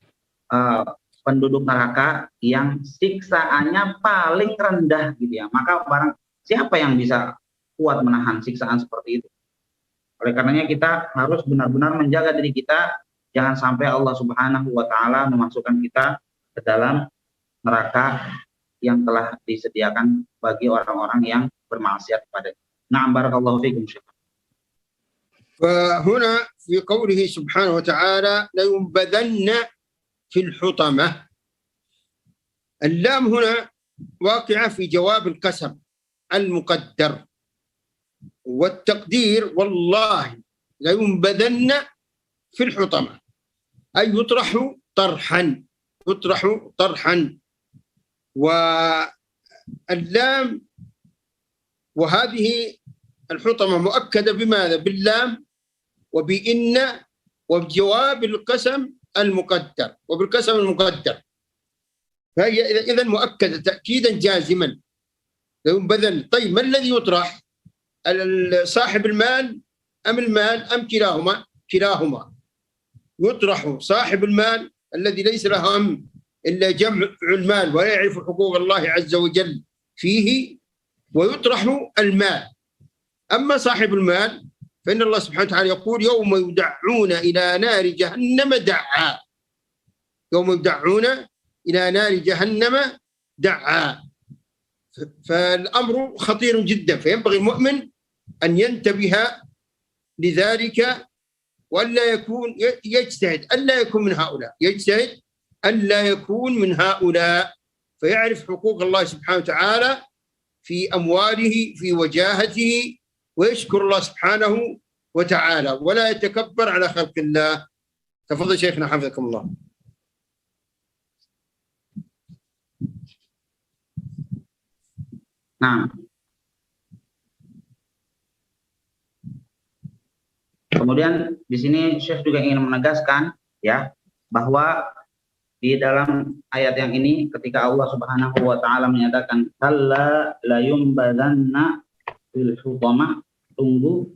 [SPEAKER 1] penduduk neraka yang siksaannya paling rendah, gitu ya. Maka barang siapa yang bisa kuat menahan siksaan seperti itu? Oleh karenanya kita harus benar-benar menjaga diri kita, jangan sampai Allah Subhanahu wa taala memasukkan kita ke dalam neraka yang telah disediakan bagi orang-orang yang bermaksiat kepadanya. Na'am, barakallahu fikum.
[SPEAKER 3] فهنا في قوله سبحانه وتعالى لينبذن في الحطمة، اللام هنا واقعة في جواب القسم المقدر، والتقدير والله لينبذن في الحطمة، أي يطرح طرحا. واللام وهذه الحطمة مؤكدة بماذا؟ باللام وبإن وبجواب القسم المقدر وبالقسم المقدر، فهي إذا مؤكدة تأكيدا جازما. لو بذل، طيب ما الذي يطرح؟ صاحب المال أم المال أم كلاهما؟ كلاهما يطرح صاحب المال الذي ليس له هم إلا جمع المال ولا يعرف حقوق الله عز وجل فيه، ويطرح المال. أما صاحب المال فإن الله سبحانه وتعالى يقول يوم يدعون إلى نار جهنم دعا، يوم يدعون إلى نار جهنم دعا. فالأمر خطير جدا، فينبغي المؤمن أن ينتبه لذلك وألا يكون يجتهد ألا يكون من هؤلاء، يجتهد ألا يكون من هؤلاء، فيعرف حقوق الله سبحانه وتعالى في أمواله في وجاهته، ويشكر الله سبحانه وتعالى ولا يتكبر على خلق الله. تفضل شيخنا حفظكم الله.
[SPEAKER 1] Nah, kemudian di sini Syekh juga ingin menegaskan, ya, bahwa di dalam ayat yang ini ketika Allah Subhanahu wa taala menyatakan kalla la yumbadanna fil hutama, tunggu,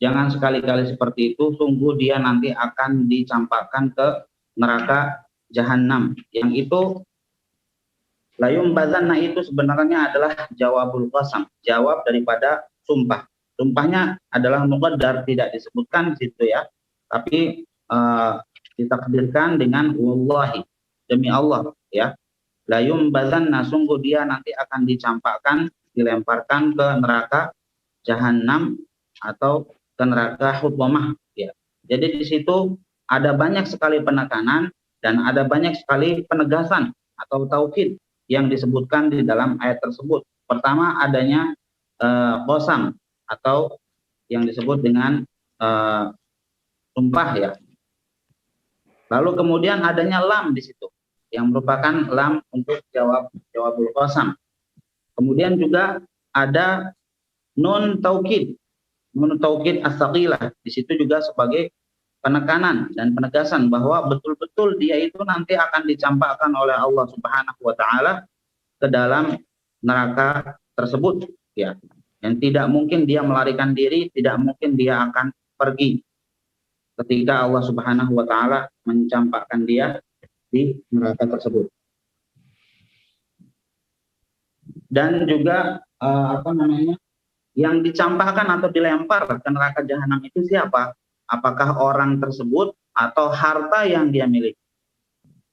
[SPEAKER 1] jangan sekali-kali seperti itu, sungguh dia nanti akan dicampakkan ke neraka jahanam. Yang itu la yumbadanna itu sebenarnya adalah jawabul qasam, jawab daripada sumpah. Sumpahnya adalah muqaddar, tidak disebutkan di situ, ya, tapi ditakdirkan dengan wallahi, demi Allah, ya. La yumbadanna, sungguh dia nanti akan dicampakkan, dilemparkan ke neraka jahanam atau ke neraka hutmah, ya. Jadi di situ ada banyak sekali penekanan dan ada banyak sekali penegasan atau taukid yang disebutkan di dalam ayat tersebut. Pertama adanya qasam atau yang disebut dengan sumpah, ya. Lalu kemudian adanya lam di situ yang merupakan lam untuk jawabul qasam. Kemudian juga ada nun taukid as-saqilah di situ juga sebagai penekanan dan penegasan bahwa betul-betul dia itu nanti akan dicampakkan oleh Allah Subhanahu wa taala ke dalam neraka tersebut, ya. Dan tidak mungkin dia melarikan diri, tidak mungkin dia akan pergi ketika Allah Subhanahu wa taala mencampakkan dia di neraka tersebut. Dan juga yang dicampakkan atau dilempar ke neraka jahanam itu siapa? Apakah orang tersebut atau harta yang dia miliki?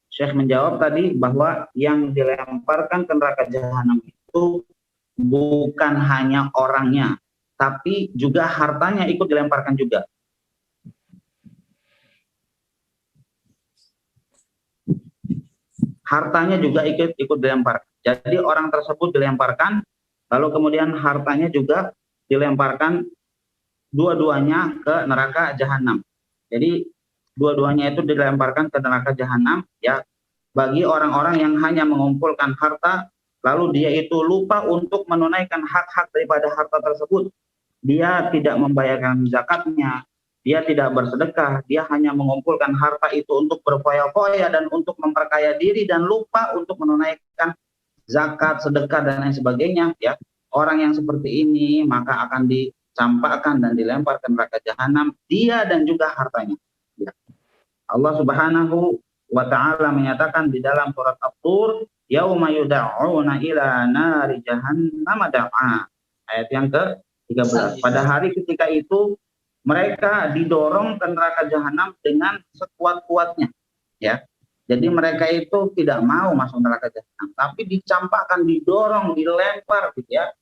[SPEAKER 1] Syekh menjawab tadi bahwa yang dilemparkan ke neraka jahanam itu bukan hanya orangnya, tapi juga hartanya ikut dilemparkan juga. Hartanya juga ikut dilempar. Jadi orang tersebut dilemparkan, Lalu kemudian hartanya juga dilemparkan dua-duanya ke neraka jahanam. Jadi dua-duanya itu dilemparkan ke neraka jahanam ya, bagi orang-orang yang hanya mengumpulkan harta lalu dia itu lupa untuk menunaikan hak-hak daripada harta tersebut. Dia tidak membayarkan zakatnya, dia tidak bersedekah, dia hanya mengumpulkan harta itu untuk berfoya-foya dan untuk memperkaya diri dan lupa untuk menunaikan zakat, sedekah dan lain sebagainya ya. Orang yang seperti ini maka akan dicampakkan dan dilempar ke neraka jahanam, dia dan juga hartanya ya. Allah Subhanahu wa ta'ala menyatakan di dalam surat At-Tur, yauma yud'auna ila nari jahannam da'a. Ayat yang ke-13. Pada hari ketika itu mereka didorong ke neraka jahanam dengan sekuat-kuatnya ya. Jadi mereka itu tidak mau masuk neraka jahanam, tapi dicampakkan, didorong, dilempar gitu ya.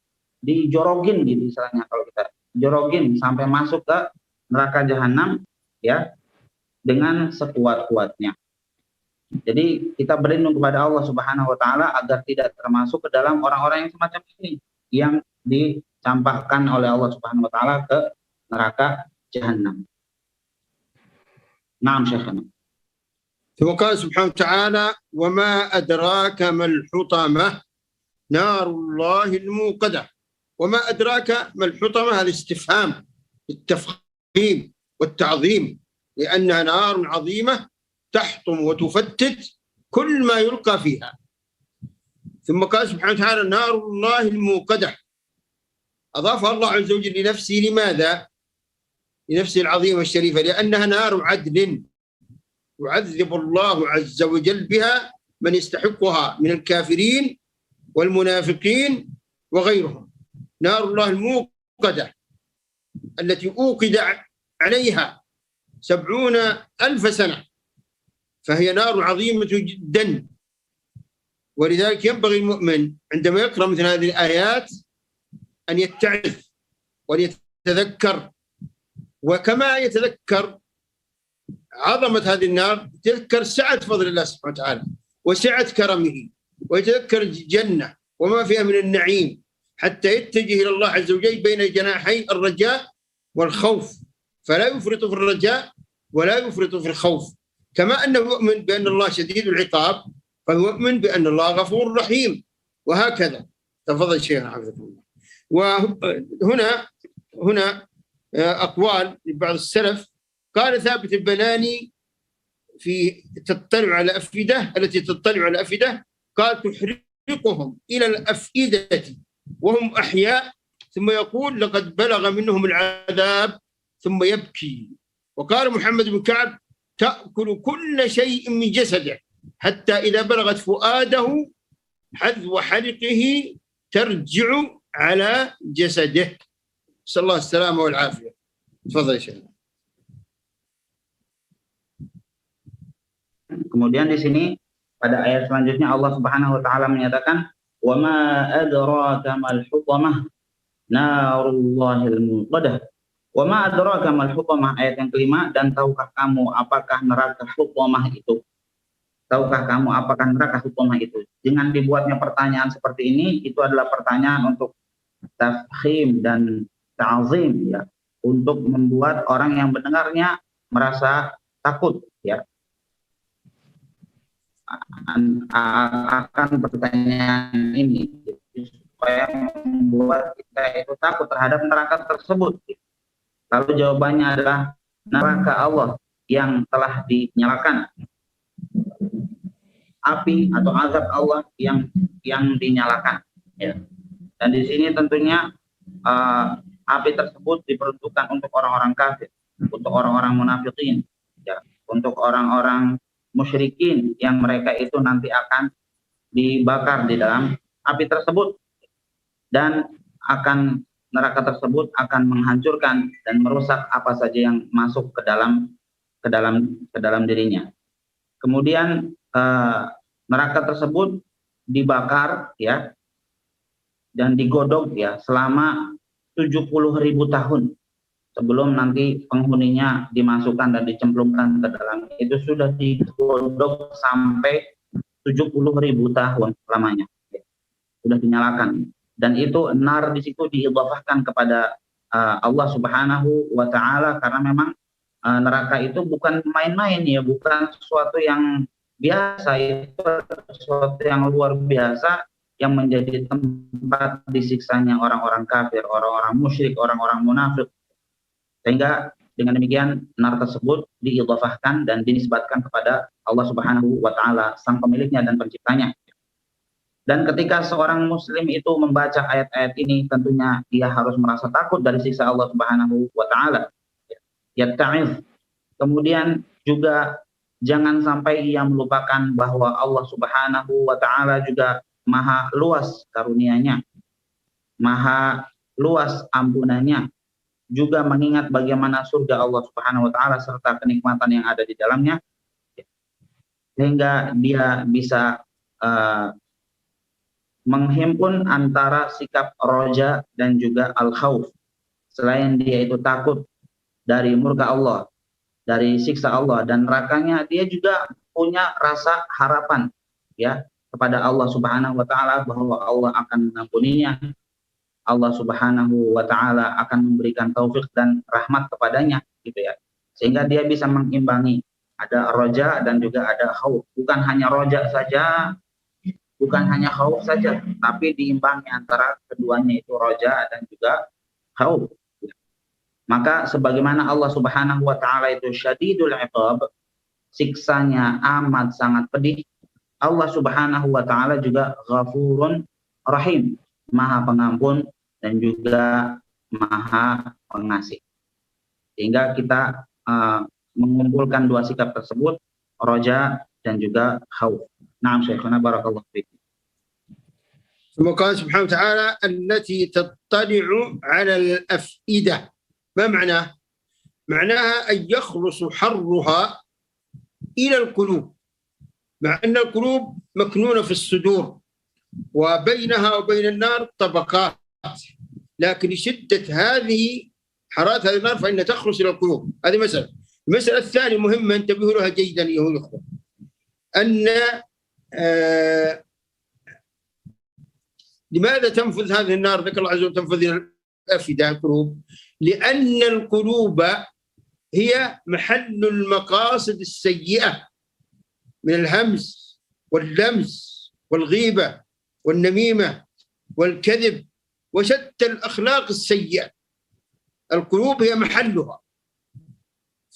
[SPEAKER 1] Dijorogin gitu istilahnya, kalau kita jorogin sampai masuk ke neraka jahanam ya, dengan sekuat-kuatnya. Jadi kita berlindung kepada Allah Subhanahu wa taala agar tidak termasuk ke dalam orang-orang yang semacam ini yang dicampakkan oleh Allah Subhanahu wa taala ke neraka jahanam. Naam Syekhana.
[SPEAKER 3] ثم قال سبحانه وتعالى وما أدراك ما الحطمة نار الله الموقدة. وما أدراك ما الحطمة، هذا استفهام للتفخيم والتعظيم، لأنها نار عظيمة تحطم وتفتت كل ما يلقى فيها. ثم قال سبحانه وتعالى نار الله الموقدة، أضافها الله عز وجل لنفسه. لماذا؟ لنفسه العظيمة الشريفة، لأنها نار عدل يعذب الله عز وجل بها من يستحقها من الكافرين والمنافقين وغيرهم. نار الله الموقدة التي أوقد عليها 70,000 سنة، فهي نار عظيمة جدا. ولذلك ينبغي المؤمن عندما يقرأ مثل هذه الآيات أن يتعظ ويتذكر، وكما يتذكر عظمة هذه النار يتذكر سعة فضل الله سبحانه وتعالى وسعة كرمه، ويتذكر الجنة وما فيها من النعيم، حتى يتجه إلى الله عز وجل بين جناحي الرجاء والخوف، فلا يفرط في الرجاء ولا يفرط في الخوف. كما أنه يؤمن بأن الله شديد العقاب، فيؤمن بأن الله غفور رحيم، وهكذا. تفضل شيخ حفظك الله. وهنا أقوال لبعض السلف. قال ثابت البناني في تطلع على أفئدة، التي تطلع على أفئدة، قال تحرقهم إلى الأفئدة وهم أحياء، ثم يقول لقد بلغ منهم العذاب ثم يبكي. وقال محمد بن كعب تأكل كل شيء من جسده حتى إذا بلغت فؤاده حذو حلقه ترجع على جسده. نسأل الله السلامة والعافية. تفضل يا شيخ.
[SPEAKER 1] Kemudian di sini pada ayat selanjutnya Allah Subhanahu wa taala menyatakan wa ma adraka mal hutamah narullahil muqadah. Wa ma adraka mal hutamah, ayat yang kelima, dan tahukah kamu apakah neraka hutamah itu? Tahukah kamu apakah neraka hutamah itu? Dengan dibuatnya pertanyaan seperti ini, itu adalah pertanyaan untuk tafkhim dan ta'zim ya, untuk membuat orang yang mendengarnya merasa takut ya akan pertanyaan ini, supaya membuat kita itu takut terhadap neraka tersebut. Lalu jawabannya adalah neraka Allah yang telah dinyalakan, api atau azab Allah yang dinyalakan ya. Dan di sini tentunya api tersebut diperuntukkan untuk orang-orang kafir, untuk orang-orang munafikin ya, untuk orang-orang musyrikin yang mereka itu nanti akan dibakar di dalam api tersebut, dan neraka tersebut akan menghancurkan dan merusak apa saja yang masuk ke dalam dirinya. Kemudian neraka tersebut dibakar ya dan digodok ya selama 70.000 tahun sebelum nanti penghuninya dimasukkan dan dicemplungkan ke dalam. Itu sudah digodok sampai 70.000 tahun lamanya ya. Sudah dinyalakan dan itu nar di situ diidhafahkan kepada Allah Subhanahu wa taala, karena memang neraka itu bukan main-main ya, bukan sesuatu yang biasa, itu sesuatu yang luar biasa yang menjadi tempat disiksanya orang-orang kafir, orang-orang musyrik, orang-orang munafik. Sehingga dengan demikian nar tersebut diidhafahkan dan dinisbatkan kepada Allah Subhanahu wa taala, sang pemiliknya dan penciptanya. Dan ketika seorang muslim itu membaca ayat-ayat ini, tentunya dia harus merasa takut dari siksa Allah Subhanahu wa taala. Yatta'iz. Kemudian juga jangan sampai ia melupakan bahwa Allah Subhanahu wa taala juga maha luas karunia-Nya, maha luas ampunannya, juga mengingat bagaimana surga Allah Subhanahu wa taala serta kenikmatan yang ada di dalamnya, sehingga dia bisa menghimpun antara sikap roja dan juga al-khauf. Selain dia itu takut dari murka Allah, dari siksa Allah dan nerakanya, dia juga punya rasa harapan ya kepada Allah Subhanahu wa taala bahwa Allah akan mengampuninya, Allah Subhanahu wa taala akan memberikan taufik dan rahmat kepadanya gitu ya. Sehingga dia bisa mengimbangi, ada roja dan juga ada khauf. Bukan hanya roja saja, bukan hanya khauf saja, tapi diimbangi antara keduanya, itu roja dan juga khauf. Maka sebagaimana Allah Subhanahu wa taala itu syadidul iqab, siksanya amat sangat pedih, Allah Subhanahu wa taala juga ghafurun rahim, maha pengampun dan juga maha pengasih. Sehingga kita mengumpulkan dua sikap tersebut, roja dan juga khauf. Naam Syekhana, barakallahu fiikum.
[SPEAKER 3] ثم قال سبحانه وتعالى التي تطلع على الأفئدة. ما معناه؟ معناها أن يخلص حرها إلى القلوب، مع أن القلوب مكنونة في الصدور وبينها وبين النار طبقات، لكن شدة هذه حرارة هذه النار فإنها تخلص إلى القلوب. هذه مسألة. المسألة الثانية مهمة انتبهوا لها جيدا أيها الأخوة، أن لماذا تنفذ هذه النار؟ ذكر الله عز وجل تنفذ إلى الأفئدة، القلوب، لأن القلوب هي محل المقاصد السيئة من الهمز واللمس والغيبة والنميمة والكذب وشتى الأخلاق السيئة. القلوب هي محلها.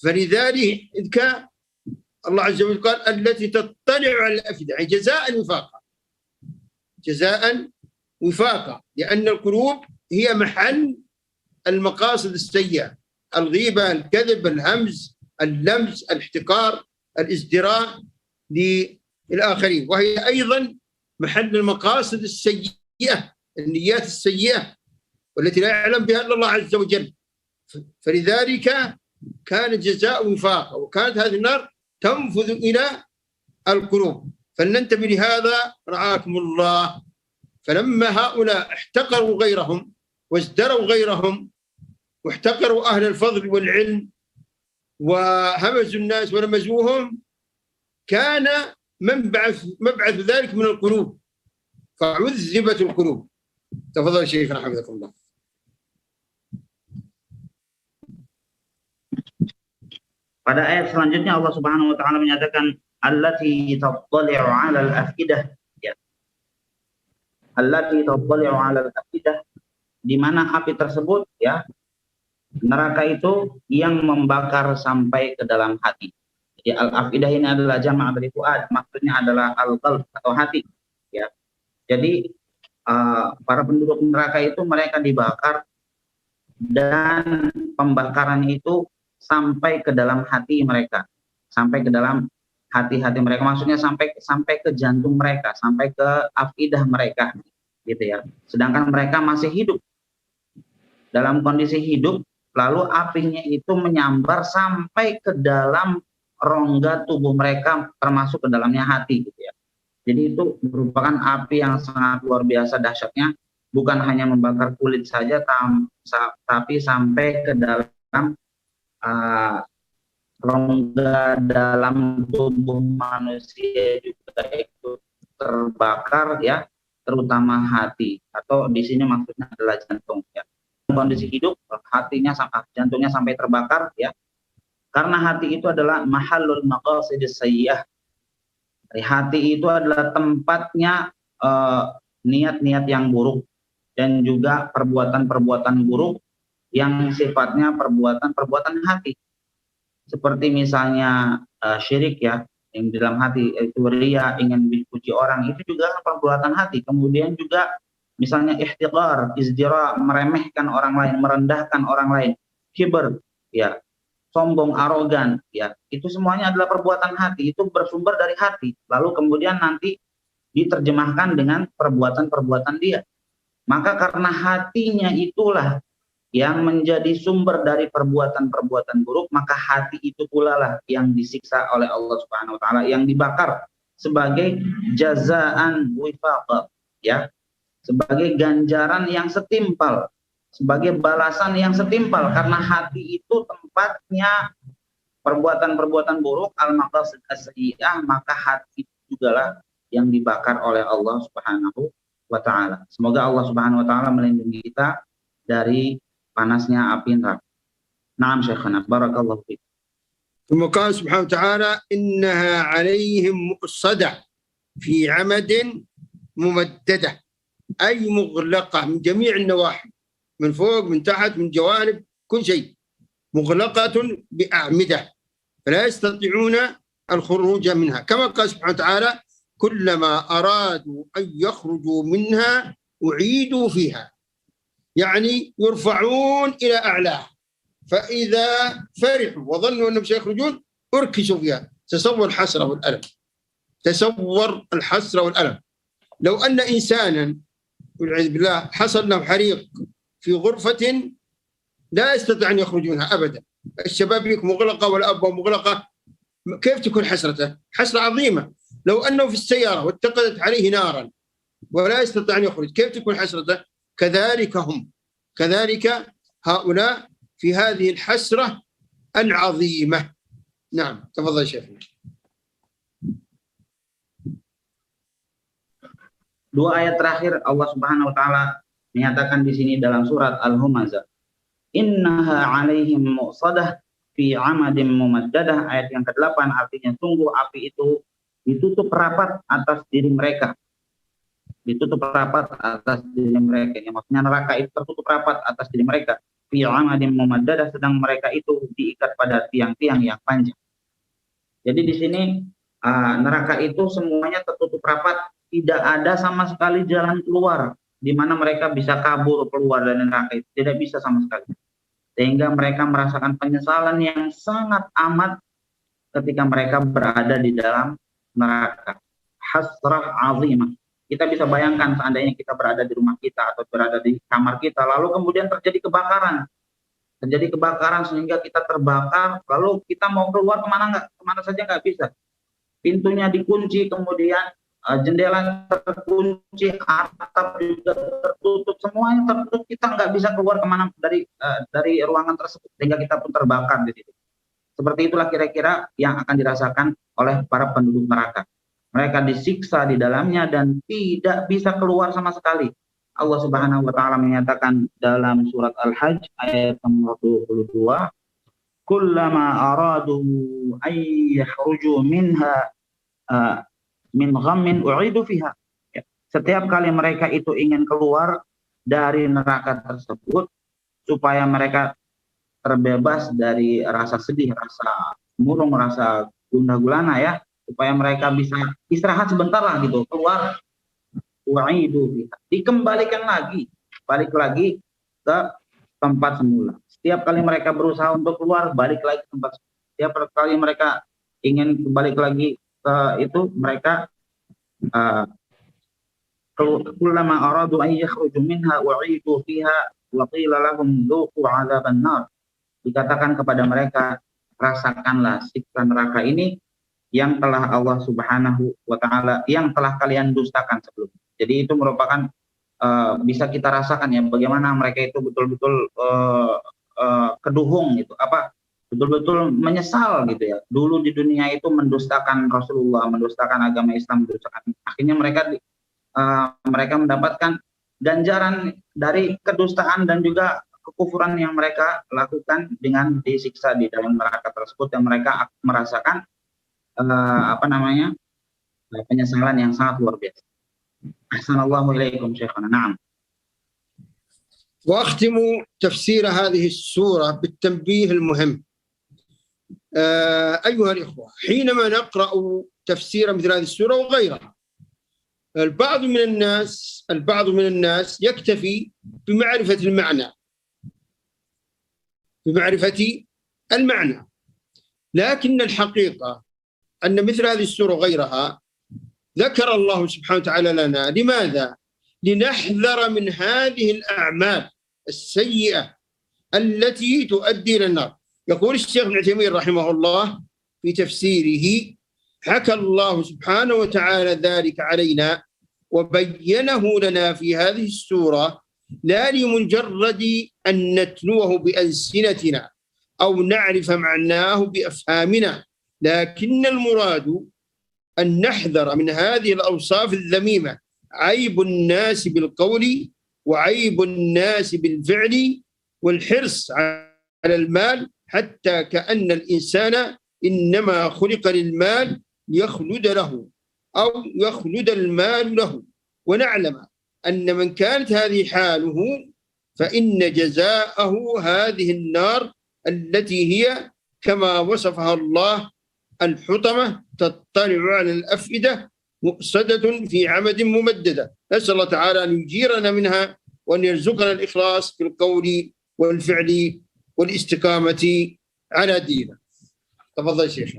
[SPEAKER 3] فلذلك كان الله عز وجل قال التي تطلع على الأفئدة، يعني جزاء وفاقا، جزاء وفاقا، لأن القلوب هي محل المقاصد السيئة، الغيبة، الكذب، الهمز، اللمس، الاحتقار، الازدراء للآخرين، وهي أيضا محل المقاصد السيئة، النيات السيئة والتي لا يعلم بها إلا الله عز وجل. فلذلك كان جزاء وفاقا، وكانت هذه النار تنفذ إلى القلوب. فلننتبه لهذا رعاكم الله. فلما هؤلاء احتقروا غيرهم وازدروا غيرهم واحتقروا أهل الفضل والعلم وهمزوا الناس ولمزوهم، كان مبعث ذلك من القلوب، فعذبت القلوب. تفضل شيخنا حفظكم الله.
[SPEAKER 1] Pada ayat selanjutnya Allah Subhanahu wa taala menyatakan allati tattali'u 'alal afidah, ya. Allati tattali'u 'alal afidah, di mana api tersebut ya, neraka itu yang membakar sampai ke dalam hati. Jadi al-afidah ini adalah jama' dari fuad, maksudnya adalah al-qalb atau hati ya. Jadi para penduduk neraka itu mereka dibakar dan pembakaran itu sampai ke dalam hati mereka, sampai ke dalam hati-hati mereka, maksudnya sampai ke jantung mereka, sampai ke afidah mereka gitu ya. Sedangkan mereka masih hidup, dalam kondisi hidup, lalu apinya itu menyambar sampai ke dalam rongga tubuh mereka, termasuk ke dalamnya hati gitu ya. Jadi itu merupakan api yang sangat luar biasa dahsyatnya, bukan hanya membakar kulit saja, tapi sampai ke dalam rongga dalam tubuh manusia juga itu terbakar ya, terutama hati, atau di sini maksudnya adalah jantung ya. Kondisi hidup jantungnya sampai terbakar ya, karena hati itu adalah mahallul maqasidis sayyi'ah. Hati itu adalah tempatnya niat-niat yang buruk dan juga perbuatan-perbuatan buruk yang sifatnya perbuatan-perbuatan hati, seperti misalnya syirik ya, yang di dalam hati itu riya, ingin dipuji orang, itu juga perbuatan hati. Kemudian juga misalnya ihtiqar, izdira, meremehkan orang lain, merendahkan orang lain, kibr ya, sombong, arogan ya, itu semuanya adalah perbuatan hati, itu bersumber dari hati, lalu kemudian nanti diterjemahkan dengan perbuatan-perbuatan dia. Maka karena hatinya itulah yang menjadi sumber dari perbuatan-perbuatan buruk, maka hati itu pula lah yang disiksa oleh Allah Subhanahu wa taala, yang dibakar sebagai jazaan wifaq ya, sebagai ganjaran yang setimpal, sebagai balasan yang setimpal, karena hati itu tempatnya perbuatan-perbuatan buruk, al-maqasid as-sayyi'ah, maka hati itu juga lah yang dibakar oleh Allah Subhanahu wa taala. Semoga Allah Subhanahu wa taala melindungi kita dari panasnya api neraka. Naam Syekhana, barakallahu fiik.
[SPEAKER 3] ثم قال سبحانه وتعالى إنها عليهم مؤصدة في عمد ممددة، أي مغلقة من جميع النواحي، من فوق من تحت من جوانب كل شيء، مغلقة بأعمدة فلا يستطيعون الخروج منها، كما قال سبحانه وتعالى كلما أرادوا أن يخرجوا منها أعيدوا فيها، يعني يرفعون إلى أعلاه، فإذا فرحوا وظنوا أنهم سيخرجون أركسوا فيها. تصور الحسرة والألم، تصور الحسرة والألم. لو أن إنسانا والعياذ بالله حصل له حريق في غرفة لا يستطيع أن يخرج منها أبدا، الشبابيك مغلقة والأبواب مغلقة، كيف تكون حسرته؟ حسرة عظيمة. لو أنه في السيارة واتقدت عليه نارا ولا يستطيع أن يخرج، كيف تكون حسرته؟ كذلك هم، كذلك هؤلاء في هذه الحسرة العظيمة. نعم تفضل شيخنا.
[SPEAKER 1] Dua ayat terakhir Allah Subhanahu wa taala menyatakan di sini dalam surat Al-Humazah. Innaha 'alaihim mu'sadah fi 'amadin mumaddadah, ayat yang ke-8, artinya sungguh api itu ditutup rapat atas diri mereka. Ditutup rapat atas diri mereka. Ya, maksudnya neraka itu tertutup rapat atas diri mereka. Fi 'amadin mumaddadah, sedang mereka itu diikat pada tiang-tiang yang panjang. Jadi di sini neraka itu semuanya tertutup rapat, tidak ada sama sekali jalan keluar di mana mereka bisa kabur keluar dari neraka itu, tidak bisa sama sekali. Sehingga mereka merasakan penyesalan yang sangat amat ketika mereka berada di dalam neraka. Hasrah azimah. Kita bisa bayangkan seandainya kita berada di rumah kita atau berada di kamar kita, lalu kemudian terjadi kebakaran. Terjadi kebakaran sehingga kita terbakar, lalu kita mau keluar kemana saja nggak bisa. Pintunya dikunci, kemudian jendela terkunci, atap juga tertutup, semuanya tertutup, kita nggak bisa keluar kemana dari ruangan tersebut, sehingga kita pun terbakar di situ. Seperti itulah kira-kira yang akan dirasakan oleh para penduduk neraka. Mereka disiksa di dalamnya dan tidak bisa keluar sama sekali. Allah Subhanahu wa taala menyatakan dalam surat Al-Hajj ayat nomor 22, kullama aradu ay yakhruju minha min ghammin u'idu fiha. Ya. Setiap kali mereka itu ingin keluar dari neraka tersebut supaya mereka terbebas dari rasa sedih, rasa murung, rasa gundah gulana ya, supaya mereka bisa istirahat sebentar lah gitu, keluar, u'idu fiha, dikembalikan lagi, balik lagi ke tempat semula. Setiap kali mereka berusaha untuk keluar, balik lagi ke tempat semula. Setiap kali mereka ingin balik lagi ke itu, mereka kullama aradu an yakhruju minha u'idu fiha wa qila lahum dhuqu 'adzaban nar. Dikatakan kepada mereka, rasakanlah siksa neraka ini yang telah Allah Subhanahu wa taala, yang telah kalian dustakan sebelumnya. Jadi itu merupakan bisa kita rasakan ya, bagaimana mereka itu betul-betul keduhung gitu, betul-betul menyesal gitu ya. Dulu di dunia itu mendustakan Rasulullah, mendustakan agama Islam, mendustakan. Akhirnya mereka mereka mendapatkan ganjaran dari kedustaan dan juga kekufuran yang mereka lakukan dengan disiksa di dalam neraka tersebut, dan mereka merasakan penyesalan yang sangat luar biasa. Ahsanallahu ilaikum syekhana. Na'am.
[SPEAKER 3] وأختم تفسير هذه السورة بالتنبيه المهم. أيها الإخوة، حينما نقرأ تفسير مثل هذه السورة وغيرها، البعض من الناس يكتفي بمعرفة المعنى، لكن الحقيقة أن مثل هذه السورة وغيرها ذكر الله سبحانه وتعالى لنا. لماذا؟ لنحذر من هذه الأعمال السيئة التي تؤدي إلى النار. يقول الشيخ ابن تيمية رحمه الله في تفسيره: حكى الله سبحانه وتعالى ذلك علينا وبينه لنا في هذه السورة، لا لمجرد أن نتلوه بألسنتنا أو نعرف معناه بأفهامنا، لكن المراد أن نحذر من هذه الأوصاف الذميمة: عيب الناس بالقول وعيب الناس بالفعل والحرص على المال، حتى كأن الإنسان إنما خلق للمال يخلد له أو يخلد المال له. ونعلم أن من كانت هذه حاله فإن جزاءه هذه النار التي هي كما وصفها الله: الحطمة تطلع على الأفئدة مؤصدة في عمد ممددة. نسأل الله تعالى أن يجيرنا منها وأن يرزقنا الإخلاص في القول والفعل والاستقامة على دينه. تفضل شيخ.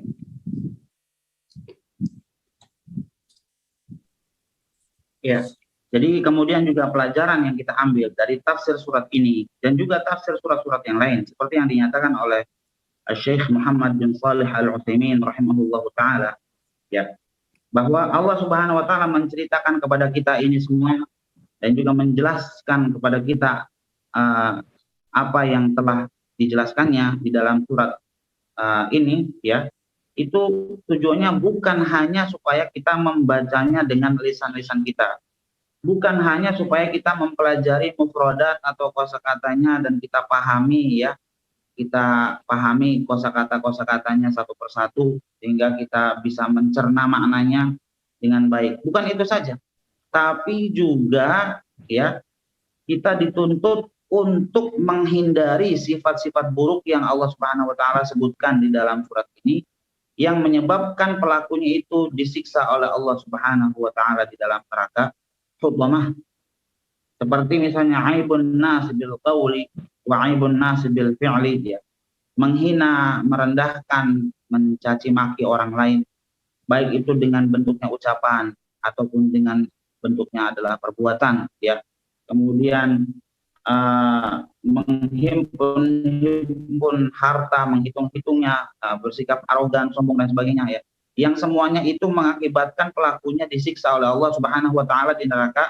[SPEAKER 1] Ya, jadi kemudian juga pelajaran yang kita ambil dari tafsir surat ini dan juga tafsir surat-surat yang lain seperti yang dinyatakan oleh Syekh Muhammad bin Shalih Al-Utsaimin rahimahullahu taala, ya, bahwa Allah Subhanahu wa taala menceritakan kepada kita ini semua dan juga menjelaskan kepada kita apa yang telah dijelaskannya di dalam surat ini, ya, itu tujuannya bukan hanya supaya kita membacanya dengan lisan-lisan kita, bukan hanya supaya kita mempelajari mufradat atau kosakatanya dan kita pahami, ya, kita pahami kosakata-kosakatanya satu persatu sehingga kita bisa mencerna maknanya dengan baik. Bukan itu saja, tapi juga, ya, kita dituntut untuk menghindari sifat-sifat buruk yang Allah Subhanahu wa taala sebutkan di dalam surat ini, yang menyebabkan pelakunya itu disiksa oleh Allah Subhanahu wa taala di dalam neraka hutmah. Seperti misalnya aibun nas bil qawli wa aibun nas bil fi'li, dia menghina, merendahkan, mencaci maki orang lain, baik itu dengan bentuknya ucapan ataupun dengan bentuknya adalah perbuatan, ya. Kemudian menghimpun harta, menghitung-hitungnya, bersikap arogan, sombong dan sebagainya, ya. Yang semuanya itu mengakibatkan pelakunya disiksa oleh Allah Subhanahu wa taala di neraka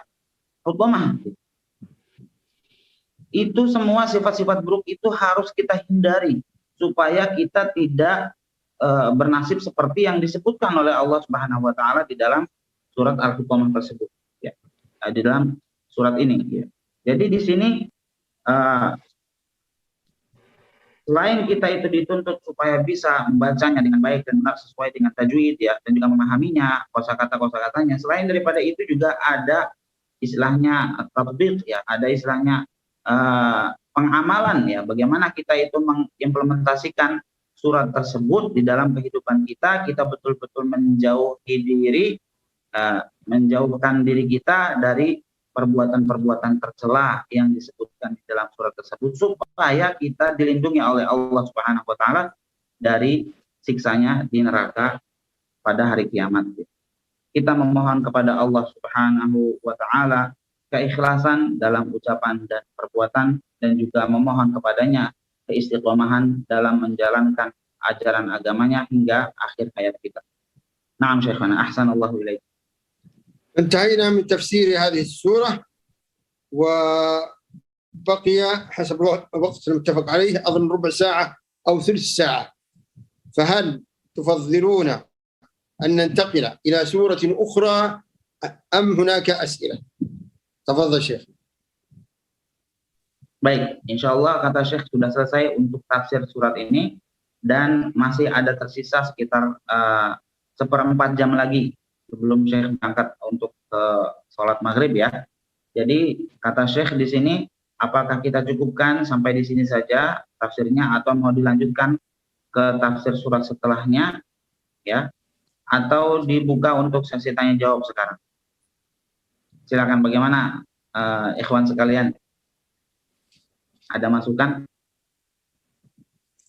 [SPEAKER 1] hutmah. Itu semua sifat-sifat buruk itu harus kita hindari supaya kita tidak bernasib seperti yang disebutkan oleh Allah Subhanahu wa taala di dalam surat Al-Hutamah tersebut, ya. Di dalam surat ini, ya. Jadi di sini selain kita itu dituntut supaya bisa membacanya dengan baik dan benar sesuai dengan tajwid, ya, dan juga memahaminya, kosakata-kosakatanya. Selain daripada itu juga ada istilahnya tatbiq, ya, ada istilahnya pengamalan, ya, bagaimana kita itu mengimplementasikan surat tersebut di dalam kehidupan kita. Kita betul-betul menjauhkan diri kita dari perbuatan-perbuatan tercela yang disebutkan di dalam surat tersebut, supaya kita dilindungi oleh Allah Subhanahu wa taala dari siksanya di neraka pada hari kiamat. Kita memohon kepada Allah Subhanahu wa taala keikhlasan dalam ucapan dan perbuatan, dan juga memohon kepadanya keistiqomahan dalam menjalankan ajaran agamanya hingga akhir hayat kita. Naam Syekhana, ahsanallahu ilaik.
[SPEAKER 3] انتهينا من تفسير هذه السورة، وبقي حسب الوقت المتفق عليه أظن ربع ساعة أو ثلث ساعة، فهل تفضلون أن ننتقل إلى سورة أخرى أم هناك أسئلة؟ تفضل شيخ.
[SPEAKER 1] Baik, insya Allah kata Syekh sudah selesai untuk tafsir surat ini dan masih ada tersisa sekitar 1/4 jam lagi sebelum Syekh berangkat untuk sholat maghrib ya. Jadi kata Syekh di sini, apakah kita cukupkan sampai di sini saja tafsirnya atau mau dilanjutkan ke tafsir surat setelahnya ya, atau dibuka untuk sesi tanya jawab sekarang? Silakan, bagaimana ikhwan sekalian? Ada masukan?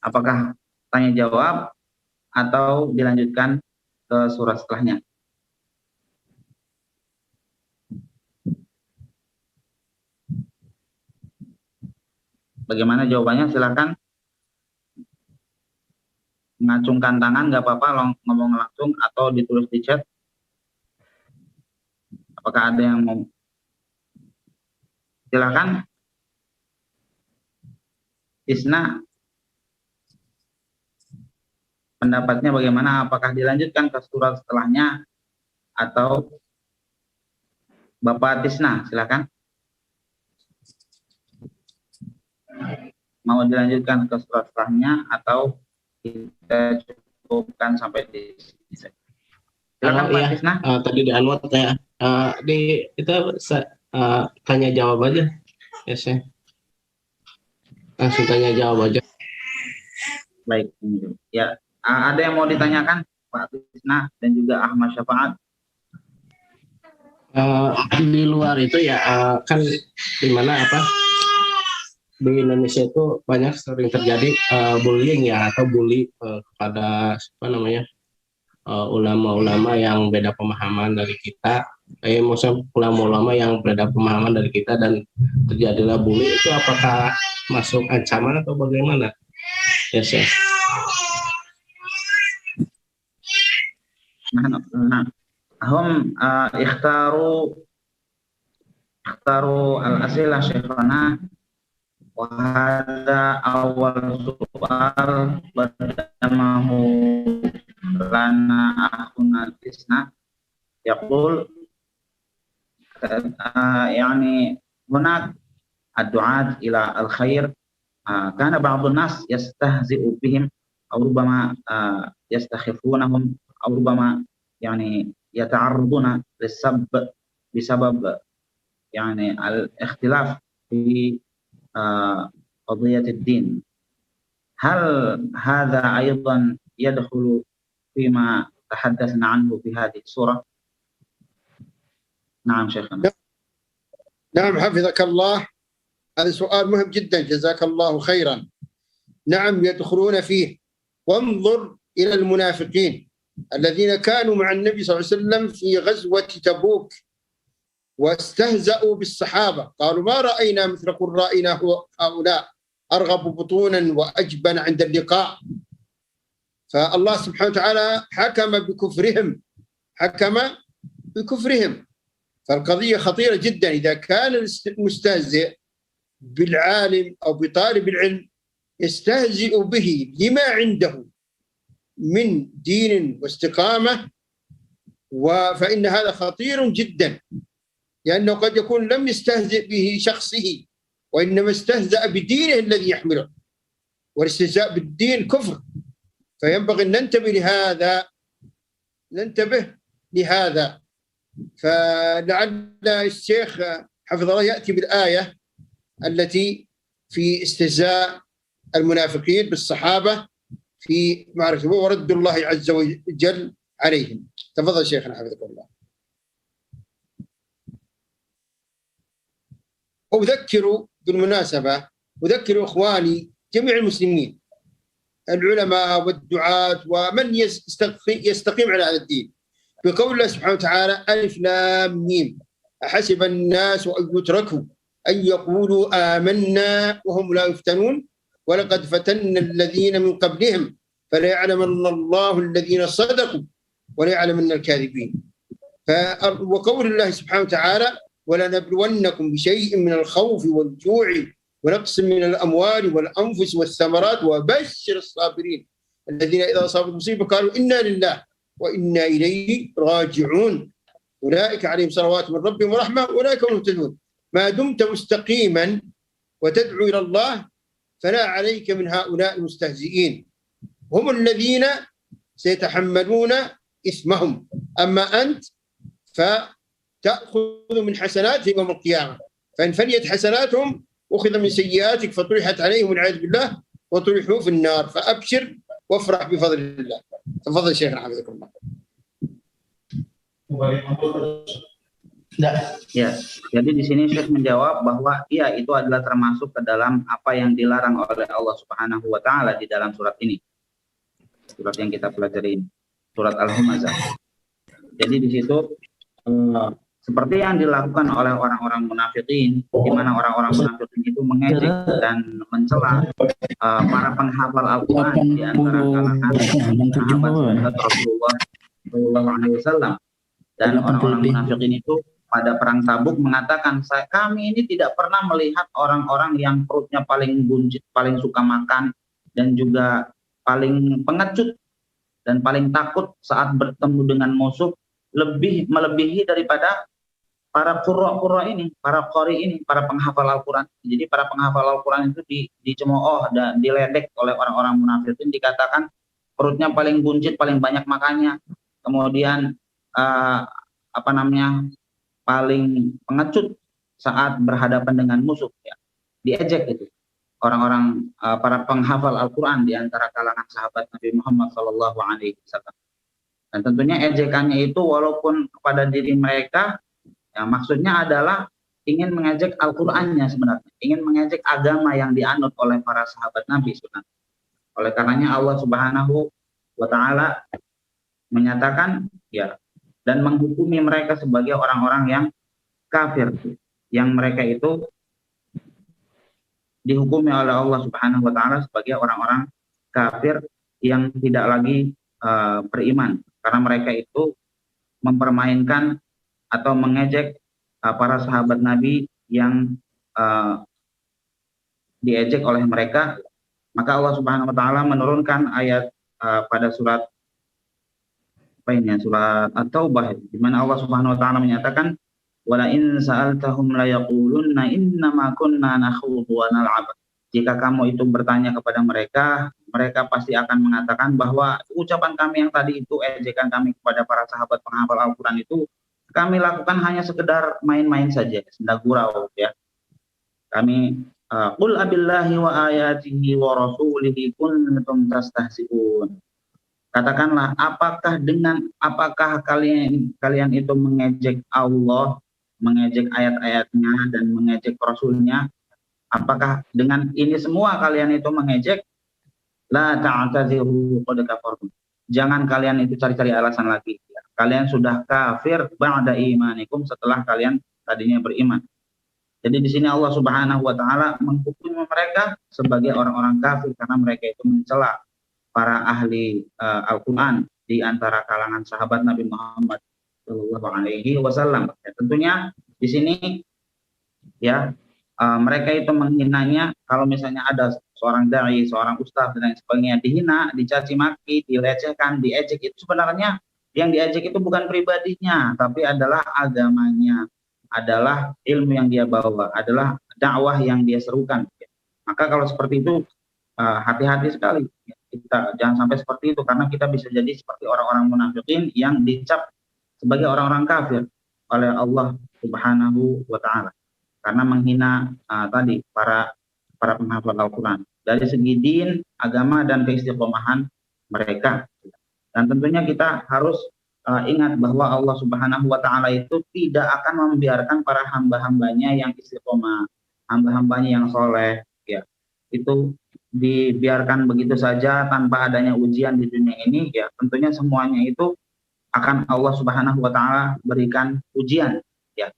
[SPEAKER 1] Apakah tanya jawab atau dilanjutkan ke surat setelahnya? Bagaimana jawabannya? Silakan mengacungkan tangan, nggak apa-apa, ngomong langsung atau ditulis di chat. Apakah ada yang mau? Silakan. Isna, pendapatnya bagaimana? Apakah dilanjutkan ke surat setelahnya atau Bapak Tisna, silakan. Mau dilanjutkan ke surat setelahnya atau kita cukupkan sampai di sini? Silakan Pak Tisna.
[SPEAKER 5] Tadi di unmute ya. Kita tanya jawab aja. Ya, saya. Langsung tanya jawab aja.
[SPEAKER 1] Baik, ya. Ada yang mau ditanyakan Pak Tisna dan juga Ahmad Syafaat?
[SPEAKER 5] Di luar itu ya kan dimana di Indonesia itu banyak sering terjadi bullying ya, atau bully kepada ulama-ulama yang beda pemahaman dari kita. Maksudnya ulama-ulama yang berbeda pemahaman dari kita dan terjadilah bully, itu apakah masuk ancaman atau bagaimana? Yes, yes.
[SPEAKER 1] هم اختاروا الأسئلة شيخنا وهذا أول سؤال قدمه لنا أخونا تسنا يقول يعني هناك الدعاة إلى الخير كان بعض الناس يستهزئ بهم أو ربما يستخفونهم أو ربما يعني يتعرضون للسب بسبب يعني الاختلاف في قضية الدين. هل هذا أيضا يدخل فيما تحدثنا عنه في هذه السورة؟ نعم شيخنا.
[SPEAKER 3] نعم حفظك الله، هذا سؤال مهم جدا، جزاك الله خيرا. نعم يدخلون فيه. وانظر إلى المنافقين الذين كانوا مع النبي صلى الله عليه وسلم في غزوة تبوك واستهزأوا بالصحابة، قالوا ما رأينا مثل قرائنا هؤلاء أرغب بطونا وأجبن عند اللقاء. فالله سبحانه وتعالى حكم بكفرهم. فالقضية خطيرة جدا. إذا كان المستهزئ بالعالم أو بطالب العلم يستهزئ به لما عنده من دين واستقامة، فإن هذا خطير جدا، لأنه قد يكون لم يستهزئ به شخصه وإنما استهزأ بدينه الذي يحمله، والاستهزاء بالدين كفر. فينبغي أن ننتبه لهذا. فلعل الشيخ حفظه الله يأتي بالآية التي في استهزاء المنافقين بالصحابة في معركة ورد الله عز وجل عليهم. تفضل شيخنا حفظك الله. بالمناسبة أذكر إخواني جميع المسلمين العلماء والدعاة ومن يستقيم على هذا الدين بقول الله سبحانه وتعالى: ألف لام ميم أحسب الناس أن يتركوا أن يقولوا آمنا وهم لا يفتنون ولقد فتنا الذين من قبلهم فليعلمن الله الذين صدقوا وليعلمن الكاذبين. وقول الله سبحانه وتعالى: ولنبلونكم بشيء من الخوف والجوع ونقص من الأموال والأنفس والثمرات وبشر الصابرين الذين إذا أصابتهم مصيبة قالوا إنا لله وإنا إليه راجعون. أولئك عليهم صلوات من ربهم ورحمة أولئك هم المهتدون. ما دمت مستقيما وتدعو إلى الله فلا عليك من هؤلاء المستهزئين، هم الذين سيتحملون إثمهم، أما أنت فتأخذ من حسناتهم يوم القيامة، فإن فنيت حسناتهم أخذ من سيئاتك فطرحت عليهم والعياذ بالله وطرحوا في النار، فأبشر وافرح بفضل الله. تفضل شيخنا حفظكم الله.
[SPEAKER 1] Ya, jadi di sini Syekh menjawab bahwa iya itu adalah termasuk ke dalam apa yang dilarang oleh Allah Subhanahu wa taala di dalam surat ini. Surat yang kita pelajari ini, surat Al-Humazah. Jadi di situ seperti yang dilakukan oleh orang-orang munafikin, di mana orang-orang munafikin itu mengejek dan mencela para penghafal Al-Qur'an di antara kalangan sahabat Rasulullah Shallallahu Alaihi Wasallam. Dan orang-orang munafikin itu pada perang Tabuk mengatakan, kami ini tidak pernah melihat orang-orang yang perutnya paling buncit, paling suka makan, dan juga paling pengecut dan paling takut saat bertemu dengan musuh lebih melebihi daripada para qurra ini, para qori ini, para penghafal Al-Quran. Jadi para penghafal Al-Quran itu dicemooh dan diledek oleh orang-orang munafikin, dikatakan perutnya paling buncit, paling banyak makannya, kemudian paling pengecut saat berhadapan dengan musuh, ya. Diejek itu orang-orang para penghafal Al-Quran di antara kalangan sahabat Nabi Muhammad SAW. Dan tentunya ejekannya itu walaupun kepada diri mereka, ya, maksudnya adalah ingin mengejek Al-Qurannya sebenarnya, ingin mengejek agama yang dianut oleh para sahabat Nabi sebenarnya. Oleh karenanya Allah Subhanahu wa taala menyatakan, ya, dan menghukumi mereka sebagai orang-orang yang kafir, yang mereka itu dihukumi oleh Allah Subhanahu wa taala sebagai orang-orang kafir yang tidak lagi beriman, karena mereka itu mempermainkan atau mengejek para sahabat Nabi yang diejek oleh mereka. Maka Allah Subhanahu wa taala menurunkan ayat pada surat surat At-Taubah, di mana Allah Subhanahu wa taala menyatakan, wala in sa'altahum la yaqulunna innama kunna nakhudu wa nal'ab. Jika kamu itu bertanya kepada mereka, mereka pasti akan mengatakan bahwa ucapan kami yang tadi itu, ejekan kami kepada para sahabat penghafal Al-Quran itu, kami lakukan hanya sekedar main-main saja, senda gurau, ya. Kami qul abillahi wa ayatihi wa rasulihi kuntum tastahzi'un. Katakanlah, apakah kalian itu mengejek Allah, mengejek ayat-ayatnya dan mengejek Rasulnya? Apakah dengan ini semua kalian itu mengejek? La ta'taziru qad kafartum. Jangan kalian itu cari-cari alasan lagi. Kalian sudah kafir ba'da imanikum, setelah kalian tadinya beriman. Jadi di sini Allah Subhanahu wa taala menghukumi mereka sebagai orang-orang kafir karena mereka itu mencela para ahli Al-Quran di antara kalangan sahabat Nabi Muhammad Shallallahu Alaihi Wasallam. Ya, tentunya di sini, ya, mereka itu menghinanya. Kalau misalnya ada seorang dai, seorang ustaz dan sebagainya dihina, dicaci maki, dilecehkan, diejek, itu sebenarnya yang diejek itu bukan pribadinya, tapi adalah agamanya, adalah ilmu yang dia bawa, adalah dakwah yang dia serukan. Maka kalau seperti itu hati-hati sekali. Kita jangan sampai seperti itu, karena kita bisa jadi seperti orang-orang munafikin yang dicap sebagai orang-orang kafir oleh Allah Subhanahu wa taala karena menghina tadi para penghafal Al-Quran dari segi din, agama, dan keistiqomahan mereka. Dan tentunya kita harus ingat bahwa Allah Subhanahu wa taala itu tidak akan membiarkan para hamba-hambanya yang istiqomah, hamba-hambanya yang soleh, ya, itu dibiarkan begitu saja tanpa adanya ujian di dunia ini. Ya, tentunya semuanya itu akan Allah Subhanahu wa taala berikan ujian, ya.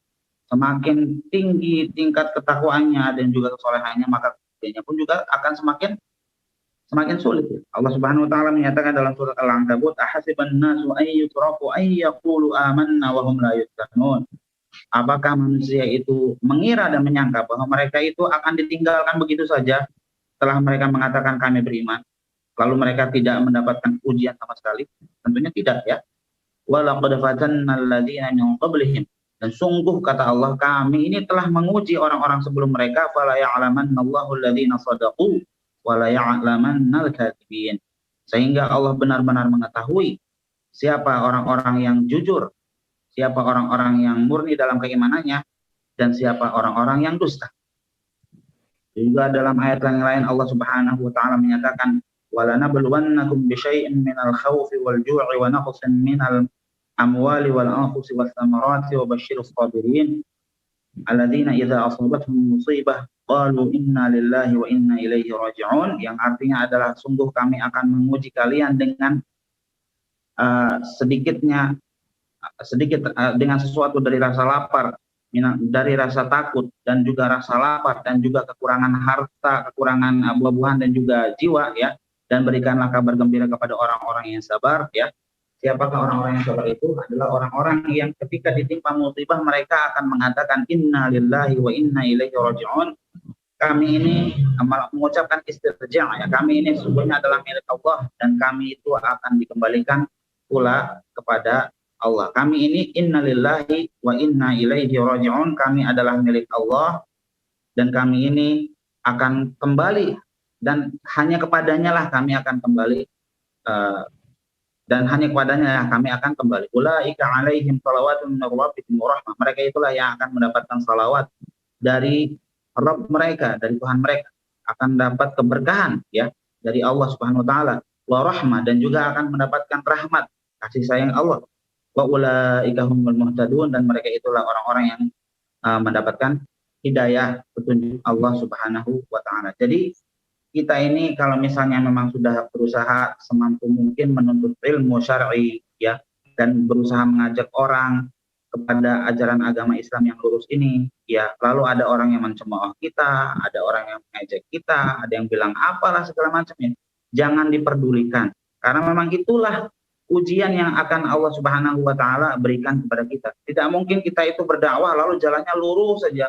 [SPEAKER 1] Semakin tinggi tingkat ketakwaannya dan juga kesolehannya, maka ujiannya pun juga akan semakin sulit. Ya. Allah Subhanahu wa taala menyatakan dalam surat Al-Ankabut, ahasiban nasu ay yutraku ay yaqulu amanna wa hum la yuftanun. Apakah manusia itu mengira dan menyangka bahwa mereka itu akan ditinggalkan begitu saja setelah mereka mengatakan kami beriman, lalu mereka tidak mendapatkan ujian sama sekali? Tentunya tidak, ya. wa laqad fatanna alladziina min qablihim, dan sungguh kata Allah, kami ini telah menguji orang-orang sebelum mereka, fala ya'lamannallahu alladziina shadaqu wa la ya'lamannal kadzibin, sehingga Allah benar-benar mengetahui siapa orang-orang yang jujur, siapa orang-orang yang murni dalam keimanannya, dan siapa orang-orang yang dusta. Juga dalam ayat yang lain Allah Subhanahu wa taala menyatakan, walanabluwannakum bisyai'in minal khawfi wal ju'i wa naqsin minal amwali wal anfusi was samarati wa basyirus sabirin alladzina idza asabatuhum musibah qalu inna lillahi wa inna ilaihi raji'un, yang artinya adalah sungguh kami akan menguji kalian dengan sedikit dengan sesuatu dari rasa lapar, dari rasa takut, dan juga rasa lapar, dan juga kekurangan harta, kekurangan buah-buahan, dan juga jiwa, ya. Dan berikanlah kabar gembira kepada orang-orang yang sabar, ya. Siapakah orang-orang yang sabar itu? Adalah orang-orang yang ketika ditimpa musibah mereka akan mengatakan inna lillahi wa inna ilaihi raji'un. Kami ini mengucapkan istirja', ya. Kami ini sesungguhnya adalah milik Allah dan kami itu akan dikembalikan pula kepada Allah. Kami ini inna lillahi wa inna ilaihi raji'un. Kami adalah milik Allah dan kami ini akan kembali, dan hanya kepadanya lah kami akan kembali, dan hanya kepadanya kami akan kembali. Ulaika alaihim salawatun min rabbihim wa rahmah. Mereka itulah yang akan mendapatkan salawat dari Rabb mereka, dari Tuhan mereka, akan dapat keberkahan, ya, dari Allah Subhanahu wa taala, wa rahmah, dan juga akan mendapatkan rahmat, kasih sayang Allah. Wa ulaika humul muhtadun, dan mereka itulah orang-orang yang mendapatkan hidayah petunjuk Allah Subhanahu wa taala. Jadi kita ini kalau misalnya memang sudah berusaha semampu mungkin menuntut ilmu syar'i, ya, dan berusaha mengajak orang kepada ajaran agama Islam yang lurus ini, ya, lalu ada orang yang mencemooh kita, ada orang yang mengejek kita, ada yang bilang apalah segala macamnya, jangan diperdulikan, karena memang itulah ujian yang akan Allah Subhanahu wa taala berikan kepada kita. Tidak mungkin kita itu berdakwah lalu jalannya lurus saja,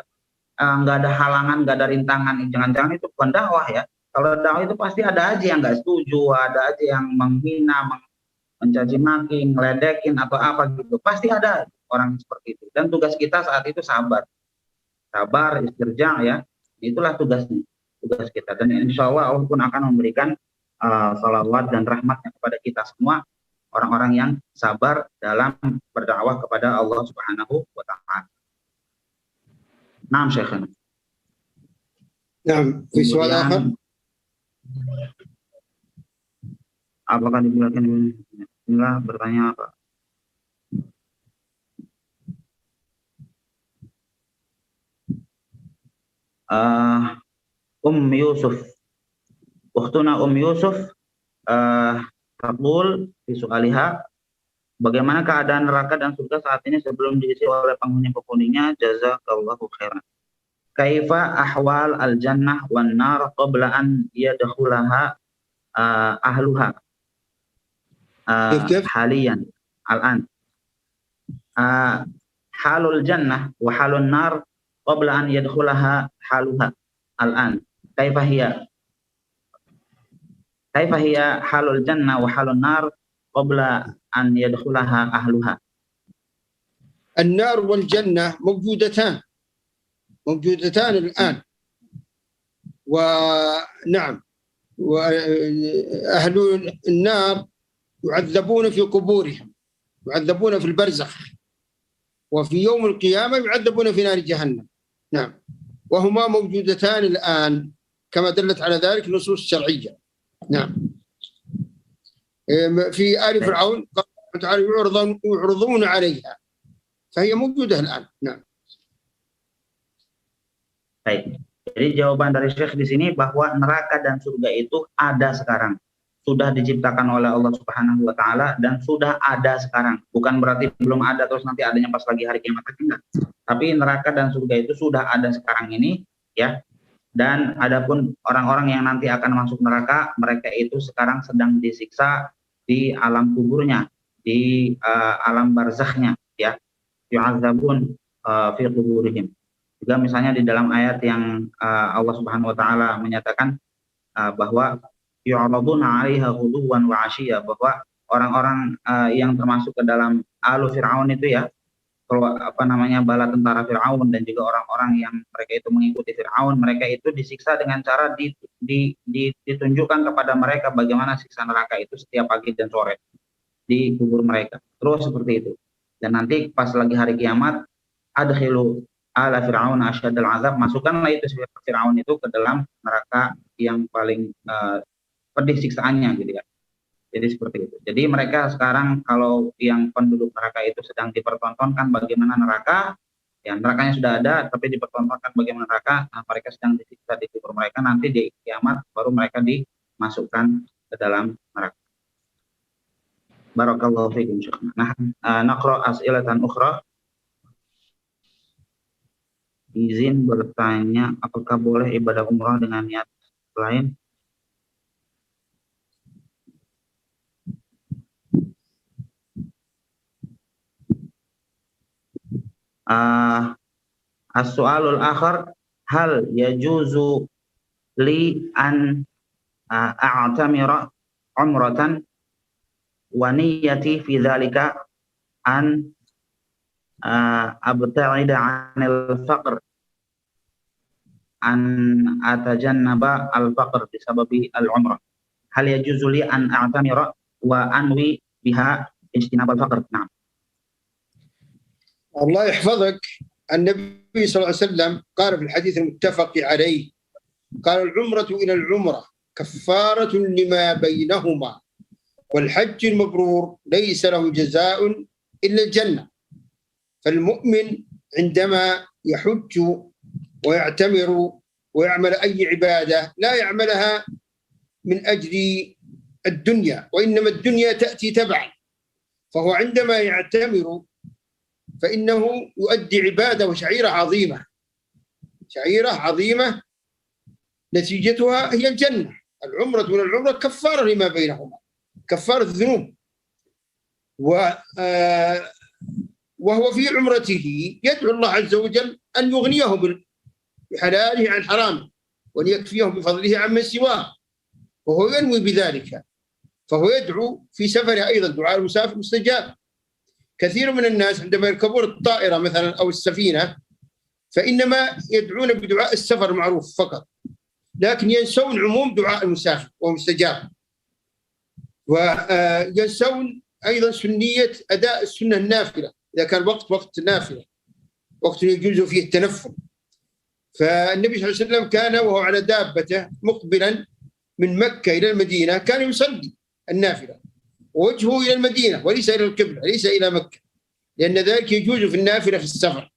[SPEAKER 1] nggak ada halangan, nggak ada rintangan. Jangan-jangan itu bukan dakwah, ya. Kalau dakwah itu pasti ada aja yang nggak setuju, ada aja yang menghina, mencaci maki, ngeledekin atau apa gitu. Pasti ada orang seperti itu. Dan tugas kita saat itu sabar, istirja', ya. Itulah tugasnya, tugas kita. Dan insya Allah Allah pun akan memberikan salawat dan rahmatnya kepada kita semua, orang-orang yang sabar dalam berdakwah kepada Allah Subhanahu wa taala. Naam Syekhana.
[SPEAKER 3] Naam, fi soal akhar.
[SPEAKER 1] Apakah diperlihatkan? Bismillah, bertanya apa? Yusuf, ukhtuna Yusuf, taqul fi su'aliha, bagaimana keadaan neraka dan surga saat ini sebelum diisi oleh penghuni-penghuninya? Jazakallahu khairan. Kaifa ahwal al-jannah wan nar qabla an yadkhulaha ahluha haliyan al-an. Halul jannah wa halun nar qabla an yadkhulaha haluha al-an. Kaifa hiya halul jannah wa halun nar qabla an yadkhulaha ahluha.
[SPEAKER 3] النار والجنة موجودتان الآن، ونعم، وأهل النار يعذبون في قبورهم، يعذبون في البرزخ، وفي يوم القيامة يعذبون في نار جهنم. نعم، وهما موجودتان الآن كما دلت على ذلك نصوص شرعية. نعم، في آل فرعون قال تعالى يعرضون عليها، فهي موجودة الآن. نعم.
[SPEAKER 1] Baik. Jadi jawaban dari Syekh di sini bahwa neraka dan surga itu ada sekarang. Sudah diciptakan oleh Allah Subhanahu wa taala dan sudah ada sekarang. Bukan berarti belum ada terus nanti adanya pas lagi hari kiamat, enggak. Tapi neraka dan surga itu sudah ada sekarang ini, ya. Dan adapun orang-orang yang nanti akan masuk neraka, mereka itu sekarang sedang disiksa di alam kuburnya, di alam barzakhnya, ya. Yu'adzabun fi quburihim. Juga misalnya di dalam ayat yang Allah Subhanahu wa taala menyatakan bahwa yu'raduna 'alaiha ghuduwan wa 'ashiyya, bahwa orang-orang yang termasuk ke dalam alu Fir'aun itu ya, kalau bala tentara Fir'aun dan juga orang-orang yang mereka itu mengikuti Fir'aun, mereka itu disiksa dengan cara ditunjukkan kepada mereka bagaimana siksa neraka itu setiap pagi dan sore di kubur mereka. Terus seperti itu. Dan nanti pas lagi hari kiamat, adkhilu ala Fir'aun asyadal azab, masukkanlah itu Fir'aun itu ke dalam neraka yang paling pedih siksaannya gitu ya. Jadi seperti itu. Jadi mereka sekarang kalau yang penduduk neraka itu sedang dipertontonkan bagaimana neraka, ya nerakanya sudah ada, tapi dipertontonkan bagaimana neraka, nah mereka sedang disiksa di kubur mereka, nanti di kiamat baru mereka dimasukkan ke dalam neraka. Barakallahu fiikum. Nah, naqra as'ilatan ukhra. Izin bertanya, apakah boleh ibadah umrah dengan niat lain? As-soalul akhar, hal yajuzu li an a'tamira umratan wa niyyati fi dzalika an abta'ida 'anil faqr, an atajannaba al-faqr bisababi al-umrah. Hal yajuzu li an a'tamira wa anwi biha ijtinab al-faqr. Nah.
[SPEAKER 3] الله يحفظك. النبي صلى الله عليه وسلم قال في الحديث المتفق عليه، قال العمرة إلى العمرة كفارة لما بينهما، والحج المبرور ليس له جزاء إلا الجنة. فالمؤمن عندما يحج ويعتمر ويعمل أي عبادة لا يعملها من أجل الدنيا، وإنما الدنيا تأتي تبعا. فهو عندما يعتمر فإنه يؤدي عبادة وشعيرة عظيمة، شعيرة عظيمة نتيجتها هي الجنة. العمرة والعمرة كفارة لما بينهما، كفارة الذنوب. وهو في عمرته يدعو الله عز وجل أن يغنيه بحلاله عن حرامه، وأن يكفيه بفضله عمن سواه، وهو ينوي بذلك. فهو يدعو في سفره أيضا، دعاء المسافر مستجاب. كثير من الناس عندما يركبون الطائرة مثلا أو السفينة فإنما يدعون بدعاء السفر المعروف فقط، لكن ينسون عموم دعاء المسافر وهو مستجاب. وينسون أيضا سنية أداء السنة النافلة إذا كان وقت نافلة، وقت يجوز فيه التنفل. فالنبي صلى الله عليه وسلم كان وهو على دابته مقبلا من مكة إلى المدينة كان يصلي النافلة ووجهه إلى المدينة وليس إلى القبلة، ليس إلى مكة، لأن ذلك يجوز في النافلة في السفر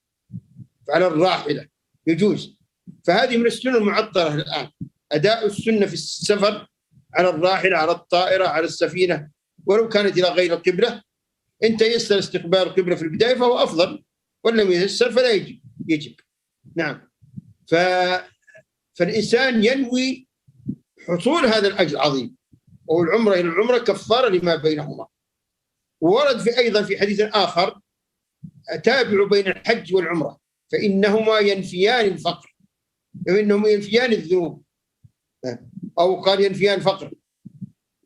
[SPEAKER 3] على الراحلة يجوز. فهذه من السنة المعطلة الآن، أداء السنة في السفر على الراحلة، على الطائرة، على السفينة، ولو كانت إلى غير القبلة. إن تيسر استقبال القبلة في البداية فهو أفضل، ولم ييسر فلا يجب. نعم. فالإنسان ينوي حصول هذا الأجر العظيم، والعمرة إلى العمرة كفارة لما بينهما. ورد أيضا في حديث آخر تابع بين الحج والعمرة فإنهما ينفيان الفقر، فإنهما ينفيان الذنوب، أو قال ينفيان الفقر.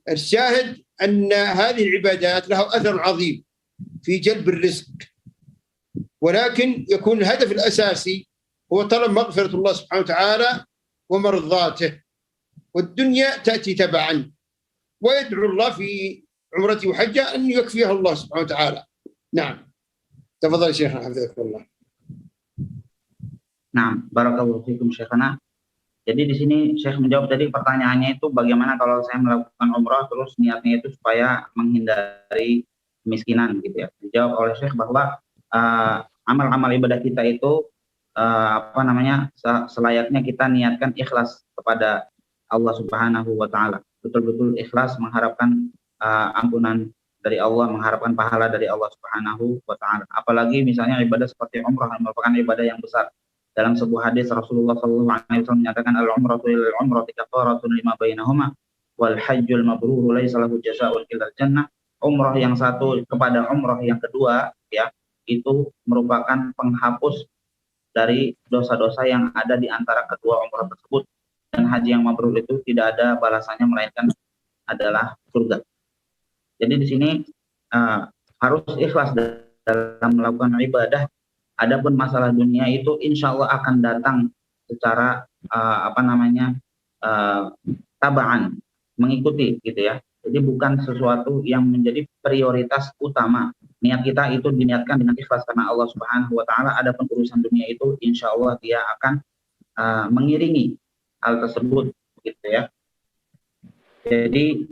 [SPEAKER 3] الشاهد أن هذه العبادات لها أثر عظيم في جلب الرزق، ولكن يكون الهدف الأساسي هو طلب مغفرة الله سبحانه وتعالى ومرضاته، والدنيا تأتي تبعا. ويدعو الله في عمرته وحجه أن يكفيه الله سبحانه وتعالى. نعم. تفضل شيخنا حفظك الله.
[SPEAKER 1] Nah, barakallahu fikum Syekhana. Jadi di sini Syekh menjawab tadi pertanyaannya itu bagaimana kalau saya melakukan umrah terus niatnya itu supaya menghindari kemiskinan gitu ya. Dijawab oleh Syekh bahwa amal-amal ibadah kita itu selayaknya kita niatkan ikhlas kepada Allah Subhanahu wa taala. Betul-betul ikhlas mengharapkan ampunan dari Allah, mengharapkan pahala dari Allah Subhanahu wa taala. Apalagi misalnya ibadah seperti umrah merupakan ibadah yang besar. Dalam sebuah hadis Rasulullah SAW menyatakan al-umratu ilal umrati kafaratun lima bainahuma wal hajjul mabrur laisa lahu jazaa'un illal jannah. Umrah yang satu kepada umrah yang kedua ya, itu merupakan penghapus dari dosa-dosa yang ada di antara kedua umrah tersebut. Dan haji yang mabrur itu tidak ada balasannya melainkan adalah surga. Jadi di sini harus ikhlas dalam melakukan ibadah. Adapun masalah dunia itu insya Allah akan datang secara tabaan, mengikuti gitu ya. Jadi bukan sesuatu yang menjadi prioritas utama. Niat kita itu diniatkan dengan ikhlas karena Allah Subhanahu wa taala. Adapun urusan dunia itu insya Allah dia akan mengiringi hal tersebut gitu ya. Jadi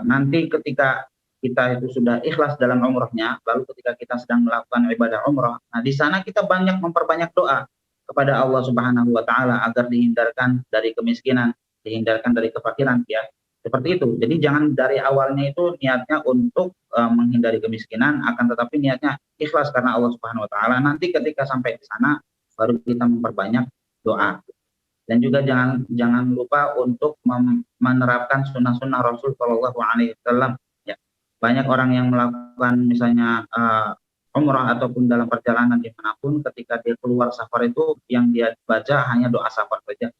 [SPEAKER 1] nanti ketika kita itu sudah ikhlas dalam umrohnya, lalu ketika kita sedang melakukan ibadah umroh, nah di sana kita banyak memperbanyak doa kepada Allah Subhanahu wa taala agar dihindarkan dari kemiskinan, dihindarkan dari kefakiran ya. Seperti itu. Jadi jangan dari awalnya itu niatnya untuk menghindari kemiskinan, akan tetapi niatnya ikhlas karena Allah Subhanahu wa taala. Nanti ketika sampai di sana baru kita memperbanyak doa. Dan juga jangan lupa untuk menerapkan sunnah-sunnah Rasul Shallallahu Alaihi Wasallam. Ya. Banyak orang yang melakukan misalnya umrah ataupun dalam perjalanan dimanapun, ketika dia keluar safar itu yang dia baca hanya doa safar saja.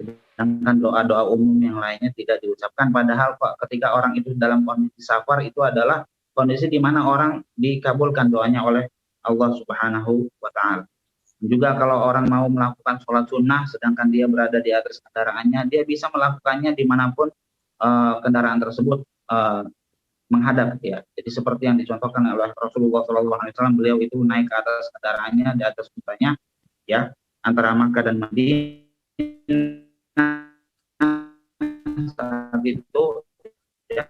[SPEAKER 1] Sedangkan doa-doa umum yang lainnya tidak diucapkan. Padahal ketika orang itu dalam kondisi safar itu adalah kondisi di mana orang dikabulkan doanya oleh Allah Subhanahu wa taala. Juga kalau orang mau melakukan sholat sunnah sedangkan dia berada di atas kendaraannya, dia bisa melakukannya dimanapun kendaraan tersebut menghadap ya. Jadi seperti yang dicontohkan oleh Rasulullah SAW, beliau itu naik ke atas kendaraannya di atas untanya ya, antara Makkah dan Madinah. Saat itu ya,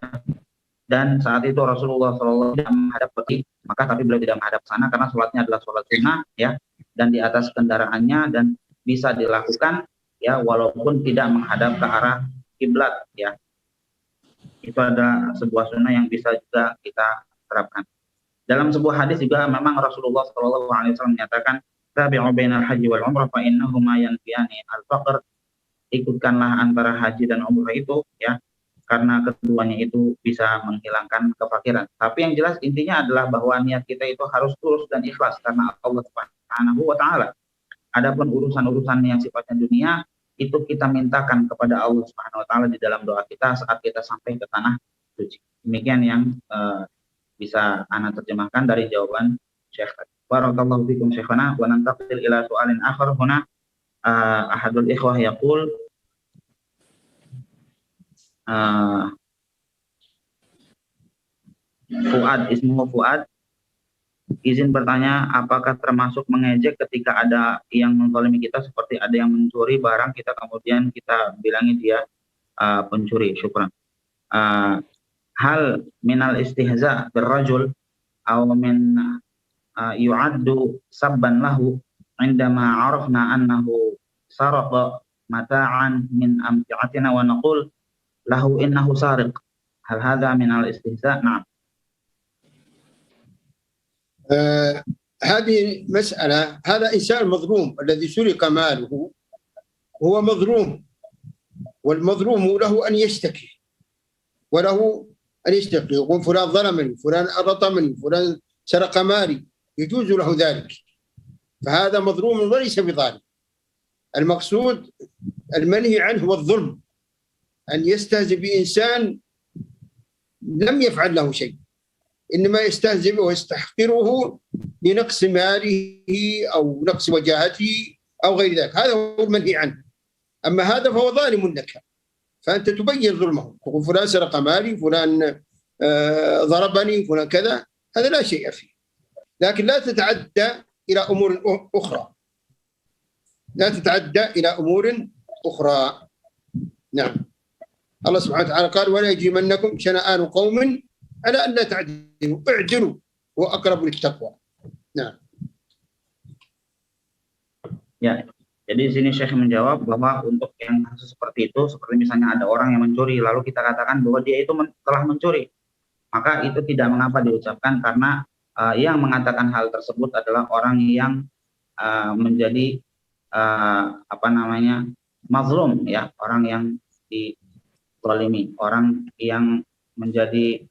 [SPEAKER 1] dan saat itu Rasulullah SAW tidak menghadap ke Makkah, tapi beliau tidak menghadap sana karena sholatnya adalah sholat sunnah ya, dan di atas kendaraannya dan bisa dilakukan ya walaupun tidak menghadap ke arah kiblat ya. Itu ada sebuah sunnah yang bisa juga kita terapkan. Dalam sebuah hadis juga memang Rasulullah SAW menyatakan, tabi'u bainal haji wal umrah fa innahuma yanfiyani al-faqr. Ikutkanlah antara haji dan umrah itu ya, karena keduanya itu bisa menghilangkan kefakiran. Tapi yang jelas intinya adalah bahwa niat kita itu harus tulus dan ikhlas karena Allah Subhanahu wa taala. Adapun urusan-urusan yang sifatnya dunia itu kita mintakan kepada Allah Subhanahu wa taala di dalam doa kita saat kita sampai ke tanah suci. Demikian yang bisa ana terjemahkan dari jawaban Syekh. Barakallahu fikum Syekhana, wa nantaqil ila su'alin akhar huna. Ahadul ikhwah yaqul Fuad, ismuhu Fuad, izin bertanya, apakah termasuk mengejek ketika ada yang menzalimi kita, seperti ada yang mencuri barang kita kemudian kita bilangi dia pencuri? Syukran. Hal minal istihza birrajul aw min yu'addu sabban lahu indama arafna annahu saraqa mata'an min amti'atina wa naqul lahu innahu sariq. Hal hadha minal istihza? Na'am.
[SPEAKER 3] هذه مسألة. هذا إنسان مظلوم الذي سرق ماله هو مظلوم، والمظلوم له أن يشتكي، وله أن يشتكي يقول فلان ظلمني، فلان أرطمني، فلان سرق مالي، يجوز له ذلك. فهذا مظلوم وليس بظالم. المقصود المنهي عنه هو الظلم، أن يستهزئ بإنسان لم يفعل له شيء، إنما يستهزئ ويستحقره لنقص ماله أو نقص وجاهته أو غير ذلك. هذا هو المنهي عنه. أما هذا فهو ظالم لك، فأنت تبين ظلمه، تقول فلان سرق مالي، فلان ضربني، فلان كذا، هذا لا شيء فيه. لكن لا تتعدى إلى أمور أخرى، لا تتعدى إلى أمور أخرى. نعم. الله سبحانه وتعالى قال ولا يجرمنكم شنآن قوم على أن لا تعدلوا، اعدلوا هو أقرب للتقوى. Nah.
[SPEAKER 1] Ya, jadi di sini Syekh menjawab bahwa untuk yang kasus seperti itu, seperti misalnya ada orang yang mencuri, lalu kita katakan bahwa dia itu telah mencuri, maka itu tidak mengapa diucapkan karena yang mengatakan hal tersebut adalah orang yang menjadi mazlum ya, orang yang dizalimi, orang yang menjadi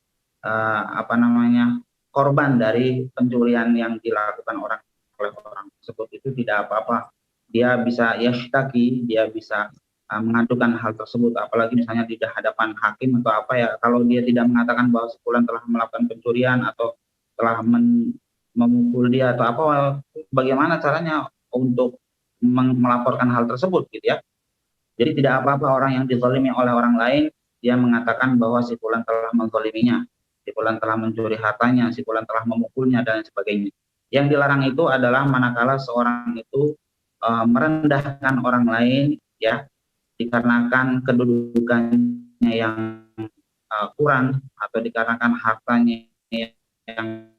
[SPEAKER 1] korban dari pencurian yang dilakukan oleh orang tersebut. Itu tidak apa-apa. Dia bisa yashtaki, dia bisa mengadukan hal tersebut, apalagi misalnya di hadapan hakim atau apa ya, kalau dia tidak mengatakan bahwa si fulan telah melakukan pencurian atau telah memukul dia atau apa, bagaimana caranya untuk melaporkan hal tersebut gitu ya. Jadi tidak apa-apa orang yang dizalimi oleh orang lain, dia mengatakan bahwa si fulan telah menzaliminya, si fulan telah mencuri hartanya, si fulan telah memukulnya dan sebagainya. Yang dilarang itu adalah manakala seorang itu merendahkan orang lain ya, dikarenakan kedudukannya yang kurang atau dikarenakan hartanya yang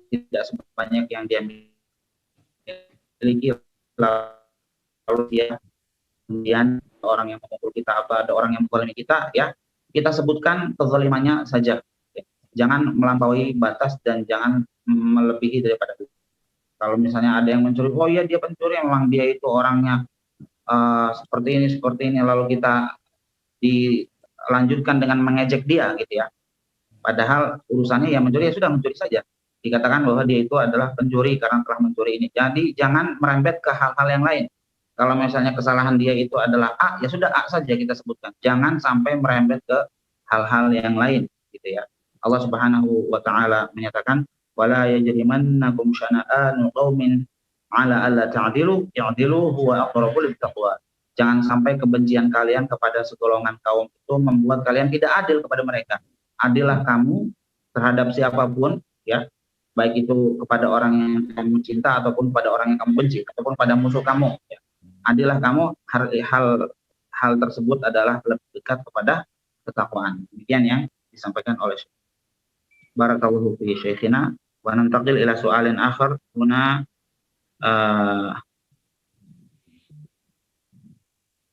[SPEAKER 1] tidak sebanyak yang dia miliki, lalu dia kemudian orang yang memukul kita atau ada orang yang menzalimi kita ya, kita sebutkan kezalimannya saja ya. Jangan melampaui batas dan jangan melebihi daripada itu. Kalau misalnya ada yang mencuri, oh iya dia pencuri, memang dia itu orangnya seperti ini, lalu kita dilanjutkan dengan mengejek dia gitu ya, padahal urusannya yang mencuri ya sudah mencuri saja, dikatakan bahwa dia itu adalah pencuri karena telah mencuri ini. Jadi jangan merembet ke hal-hal yang lain. Kalau misalnya kesalahan dia itu adalah A, ya sudah A saja kita sebutkan. Jangan sampai merembet ke hal-hal yang lain, gitu ya. Allah Subhanahu wa taala menyatakan, "Wala yajrimannakum syana'anu qaumin 'ala alla ta'dilu, i'dilu huwa aqrabu littaqwa." Jangan sampai kebencian kalian kepada segolongan kaum itu membuat kalian tidak adil kepada mereka. Adillah kamu terhadap siapapun, ya. Baik itu kepada orang yang kamu cinta ataupun pada orang yang kamu benci ataupun pada musuh kamu, ya. Adillah kamu, hal tersebut adalah lebih dekat kepada ketakwaan. Demikian yang disampaikan oleh Syekh. Barakallahu fi syekhina wa nantaqil ila soalin akhar. Huna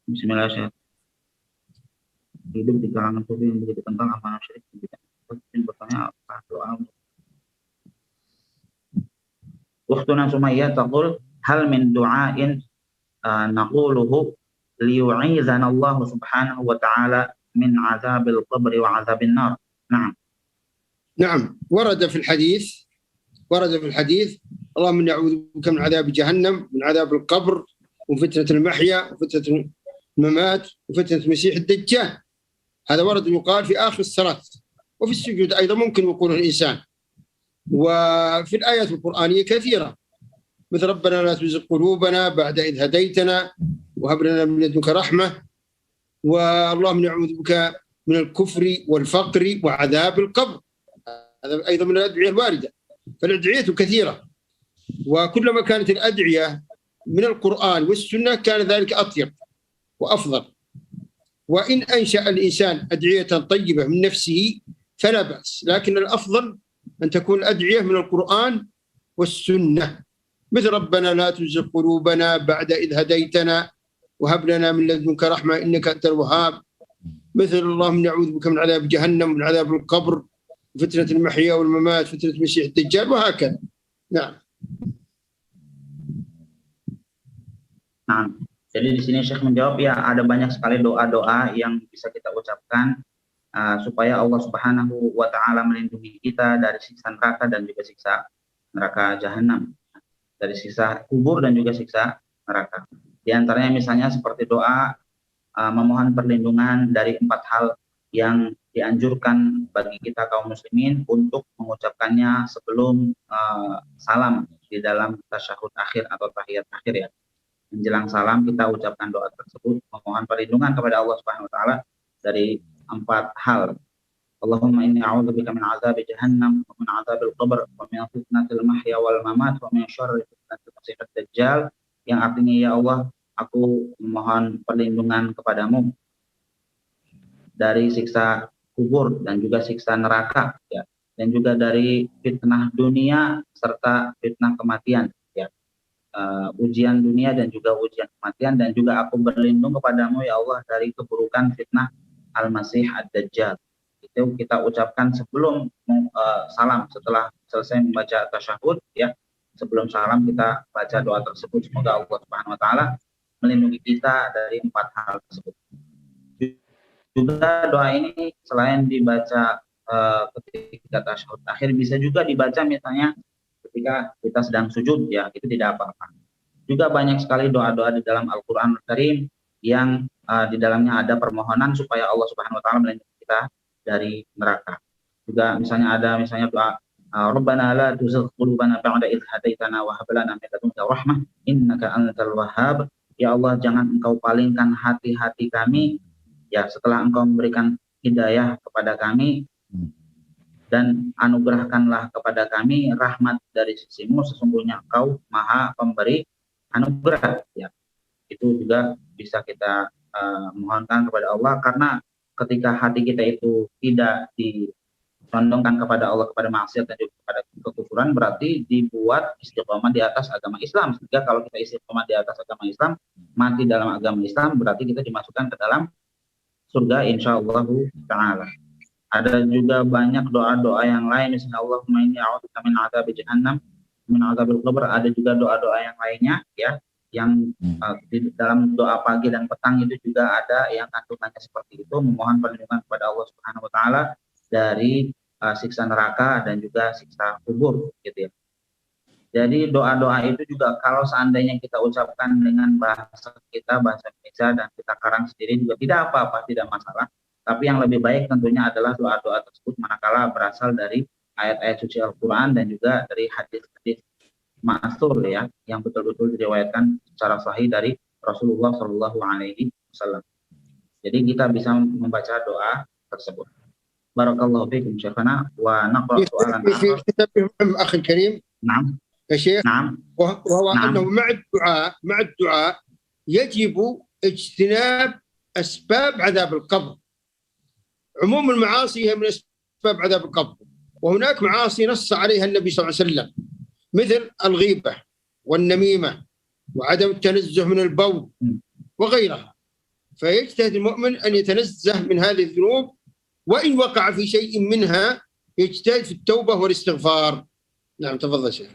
[SPEAKER 1] bismillahirrahmanirrahim. Hidup di kalangan sufi yang begitu kental amanah syirik. Mungkin bertanya apa doa untuk Ukhtuna Sumayyah taqul hal min du'ain naquluhu liyu'izana Allah subhanahu wa ta'ala min azabil qabri wa azabin nar. Naam.
[SPEAKER 3] نعم ورد في الحديث اللهم إني أعوذ بك من عذاب جهنم من عذاب القبر وفتنة المحيا وفتنة الممات وفتنة المسيح الدجال. هذا ورد يقال في آخر الصلاة، وفي السجود أيضا ممكن يقوله الإنسان. وفي الآيات القرآنية كثيرة مثل ربنا لا تزغ قلوبنا بعد إذ هديتنا وهب لنا من لدنك رحمة، واللهم إني أعوذ بك من الكفر والفقر وعذاب القبر. هذا أيضا من الأدعية الواردة. فالأدعية كثيرة، وكلما كانت الأدعية من القرآن والسنة كان ذلك أطيب وأفضل. وإن أنشأ الإنسان أدعية طيبة من نفسه فلا بأس، لكن الأفضل أن تكون الأدعية من القرآن والسنة، مثل ربنا لا تزغ قلوبنا بعد إذ هديتنا وهب لنا من لدنك رحمة إنك أنت الوهاب، مثل اللهم نعوذ بك من عذاب جهنم ومن عذاب القبر فتنة المحيا والممات فتنة المسيح الدجال، وهكذا. نعم.
[SPEAKER 1] Nah, jadi di sini Syekh menjawab ya, ada banyak sekali doa-doa yang bisa kita ucapkan supaya Allah Subhanahu wa taala melindungi kita dari siksa neraka dan juga siksa neraka jahanam, dari siksa kubur dan juga siksa neraka. Di antaranya misalnya seperti doa memohon perlindungan dari 4 hal yang dianjurkan bagi kita kaum muslimin untuk mengucapkannya sebelum salam di dalam tasyahud akhir atau tahiyat akhir ya. Menjelang salam kita ucapkan doa tersebut memohon perlindungan kepada Allah Subhanahu wa taala dari 4 hal. Allahumma inni a'udzubika min 'adzabi jahannam wa min 'adzabil qabr wa min fitnatil mahya wal mamat wa min syarri fitnatil masiihid dajjal, yang artinya ya Allah, aku memohon perlindungan kepadamu dari siksa kubur dan juga siksa neraka ya, dan juga dari fitnah dunia serta fitnah kematian ya. Ujian dunia dan juga ujian kematian, dan juga aku berlindung kepadamu ya Allah dari keburukan fitnah Al-Masih Ad-Dajjal. Itu kita ucapkan sebelum salam, setelah selesai membaca tasyahud ya. Sebelum salam kita baca doa tersebut, semoga Allah Subhanahu wa taala melindungi kita dari 4 hal tersebut. Juga doa ini selain dibaca ketika tasyahud akhir, bisa juga dibaca misalnya ketika kita sedang sujud ya, itu tidak apa-apa. Juga banyak sekali doa-doa di dalam Al-Qur'an Al-Karim yang di dalamnya ada permohonan supaya Allah Subhanahu wa taala melindungi kita dari neraka. Juga misalnya ada doa Rabbana la tuzigh qulubana ba'da idh hadaitana wa hab lana min ladunka rahmah innaka antal wahhab. Ya Allah, jangan Engkau palingkan hati-hati kami ya setelah Engkau memberikan hidayah kepada kami, dan anugerahkanlah kepada kami rahmat dari sisimu, sesungguhnya Engkau Maha Pemberi anugerah. Ya, itu juga bisa kita mohonkan kepada Allah, karena ketika hati kita itu tidak condongkan kepada Allah, kepada maksiat dan juga kepada kekufuran, berarti dibuat istiqomah di atas agama Islam. Sehingga kalau kita istiqomah di atas agama Islam, mati dalam agama Islam, berarti kita dimasukkan ke dalam surga insyaallah ta'ala. Ada juga banyak doa-doa yang lain, misalnya Allahumma inni a'udzubika min adzabi jahannam, min adzabil qabr. Ada juga doa-doa yang lainnya ya, yang di dalam doa pagi dan petang itu juga ada yang kandungannya seperti itu, memohon perlindungan kepada Allah Subhanahu wa taala dari siksa neraka dan juga siksa kubur gitu ya. Jadi doa-doa itu juga kalau seandainya kita ucapkan dengan bahasa kita, bahasa Indonesia, dan kita karang sendiri juga tidak apa-apa, tidak masalah. Tapi yang lebih baik tentunya adalah doa-doa tersebut manakala berasal dari ayat-ayat suci Al-Quran dan juga dari hadis-hadis ma'thur ya, yang betul-betul diriwayatkan secara sahih dari Rasulullah Shallallahu Alaihi Wasallam. Jadi kita bisa membaca doa tersebut. Barakallahu fiikum syekhana wa naqra su'alan
[SPEAKER 3] في كتاب مهم أخي الكريم.
[SPEAKER 1] نعم
[SPEAKER 3] يا شيخ.
[SPEAKER 1] نعم.
[SPEAKER 3] وهو
[SPEAKER 1] نعم.
[SPEAKER 3] أنه مع الدعاء يجب اجتناب أسباب عذاب القبر. عموم المعاصي هي من أسباب عذاب القبر، وهناك معاصي نص عليها النبي صلى الله عليه وسلم مثل الغيبة والنميمة وعدم التنزه من البول وغيرها. فيجتهد المؤمن أن يتنزه من هذه الذنوب، وإن وقع في شيء منها يجتهد في التوبة والاستغفار. نعم تفضل شيخ.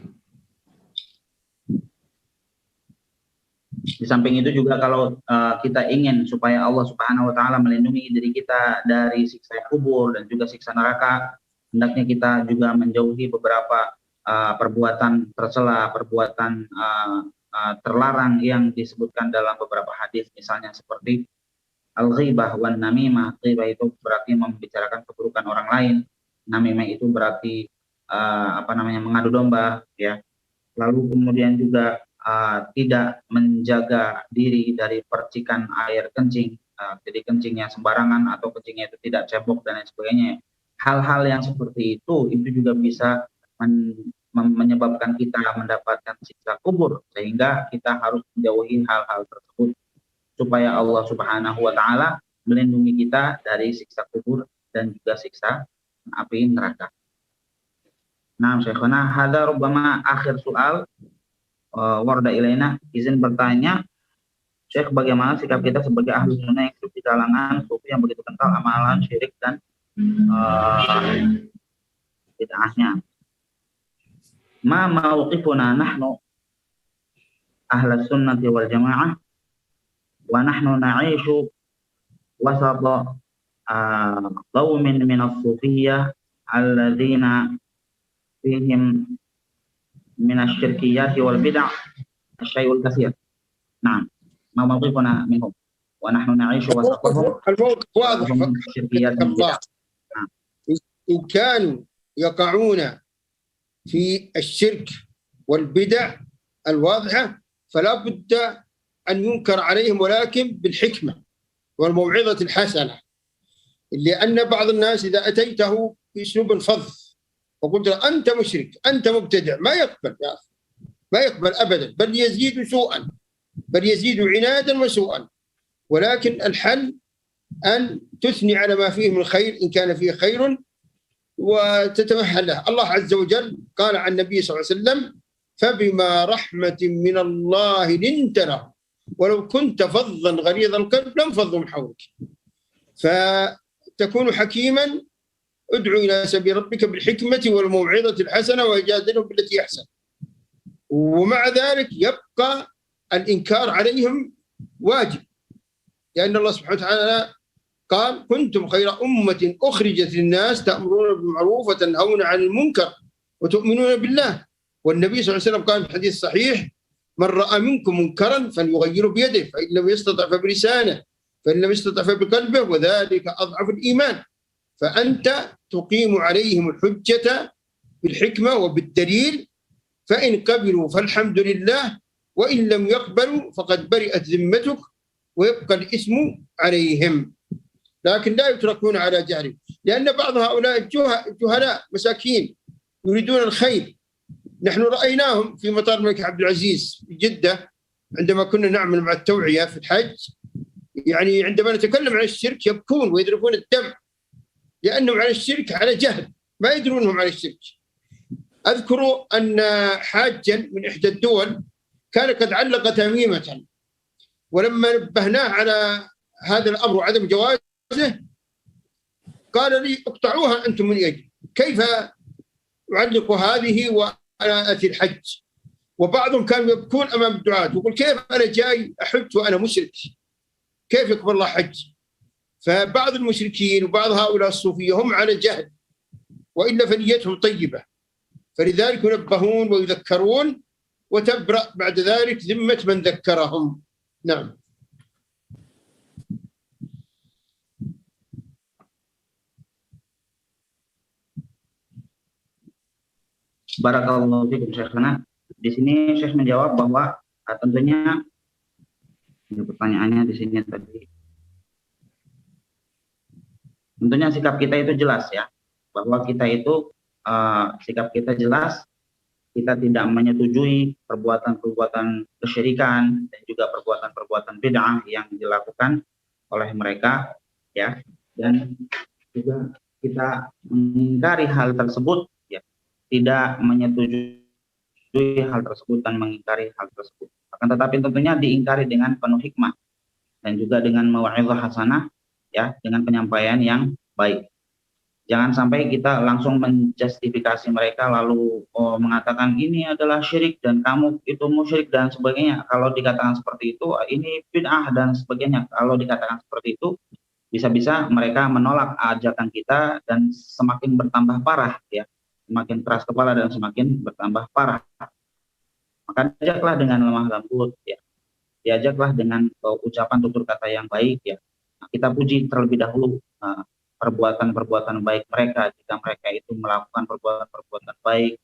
[SPEAKER 1] Di samping itu juga kalau kita ingin supaya Allah Subhanahu wa taala melindungi diri kita dari siksa kubur dan juga siksa neraka, hendaknya kita juga menjauhi beberapa perbuatan tercela, perbuatan terlarang yang disebutkan dalam beberapa hadis, misalnya seperti al-ghibah wan namimah. Ghibah itu berarti membicarakan keburukan orang lain. Namimah itu berarti mengadu domba ya. Lalu kemudian juga tidak menjaga diri dari percikan air kencing. Jadi kencingnya sembarangan atau kencingnya itu tidak cebok dan lain sebagainya. Hal-hal yang seperti itu juga bisa menyebabkan kita mendapatkan siksa kubur, sehingga kita harus menjauhi hal-hal tersebut supaya Allah Subhanahu wa taala melindungi kita dari siksa kubur dan juga siksa api neraka. Nah, Syekhana, hadza rubbama akhir soal warda ilaina. Izin bertanya, Syekh, bagaimana sikap kita sebagai ahli sunnah yang hidup di kalangan sufi yang begitu kental amalan syirik dan bid'ahnya? Ma mauqifuna nahnu ahli sunnati wal jamaah wa nahnu na'ishu wasata qaumin min as-sufiyyah alladzina fihim min asy-syirkiyyati wal bid'ah asyai'ul katsir. Na'am, ma mawqifuna minhum wa nahnu na'ishu wasatahum.
[SPEAKER 3] الموقف واضح. إن كانوا يقعون في الشرك والبدع الواضحة فلا بد أن ينكر عليهم، ولكن بالحكمة والموعظة الحسنة. لأن بعض الناس إذا أتيته بأسلوب فظ وقلت له أنت مشرك أنت مبتدع، ما يقبل يا أخي، ما يقبل أبدا، بل يزيد سوءا، بل يزيد عنادا وسوءا. ولكن الحل أن تثني على ما فيه من خير إن كان فيه خير وتتمهل له. الله عز وجل قال عن النبي صلى الله عليه وسلم فبما رحمة من الله لنت له ولو كنت فظا غليظ القلب لانفضوا من حولك. فتكون حكيما، ادعو إلى سبيل ربك بالحكمة والموعظة الحسنة وجادلهم بالتي أحسن. ومع ذلك يبقى الإنكار عليهم واجب، لأن الله سبحانه وتعالى قال كنتم خير أمة أخرجت للناس تأمرون بالمعروف وتنهون عن المنكر وتؤمنون بالله. والنبي صلى الله عليه وسلم قال في الحديث الصحيح من رأى منكم منكرا فليغيره بيده فإن لم يستطع فبلسانه فإن لم يستطع فبقلبه وذلك أضعف الإيمان. فأنت تقيم عليهم الحجة بالحكمة وبالدليل، فإن قبلوا فالحمد لله، وإن لم يقبلوا فقد برئت ذمتك ويبقى الإثم عليهم. لكن لا يتركون على جهلهم، لأن بعض هؤلاء جهلاء مساكين يريدون الخير. نحن رأيناهم في مطار الملك عبد العزيز في جدة عندما كنا نعمل مع التوعية في الحج، يعني عندما نتكلم عن الشرك يبكون ويذرفون الدم، لأنهم على الشرك على جهل، ما يدرون أنهم على الشرك. أذكر أن حاجا من إحدى الدول كان قد علق تميمة، ولما نبهناه على هذا الأمر وعدم جوازه قال لي اقطعوها أنتم من أجل، كيف أعلق هذه وأنا أتي الحج؟ وبعضهم كانوا يبكون أمام الدعاة ويقول كيف أنا جاي أحج وأنا مشرك، كيف يقبل الله حج؟ فبعض المشركين وبعض هؤلاء الصوفية هم على جهل، وإلا فنيتهم طيبة، فلذلك ينبهون ويذكرون وتبرأ بعد ذلك ذمة من ذكرهم. نعم.
[SPEAKER 1] Barakallahu fiikum Syekhana. Di sini Syekh menjawab bahwa tentunya pertanyaannya di sini tadi. Tentunya sikap kita itu jelas ya, bahwa kita itu sikap kita jelas, kita tidak menyetujui perbuatan-perbuatan kesyirikan dan juga perbuatan-perbuatan bid'ah yang dilakukan oleh mereka ya, dan juga kita mengingkari hal tersebut ya, tidak menyetujui hal tersebut dan mengingkari hal tersebut. Akan tetapi tentunya diingkari dengan penuh hikmah dan juga dengan mau'izah hasanah ya, dengan penyampaian yang baik. Jangan sampai kita langsung menjustifikasi mereka lalu mengatakan ini adalah syirik dan kamu itu musyrik dan sebagainya. Kalau dikatakan seperti itu, ini bid'ah dan sebagainya. Kalau dikatakan seperti itu, bisa-bisa mereka menolak ajakan kita dan semakin bertambah parah ya, semakin keras kepala dan semakin bertambah parah. Maka diajaklah dengan lemah lembut ya, diajaklah dengan ucapan tutur kata yang baik ya. Nah, kita puji terlebih dahulu perbuatan-perbuatan baik mereka jika mereka itu melakukan perbuatan-perbuatan baik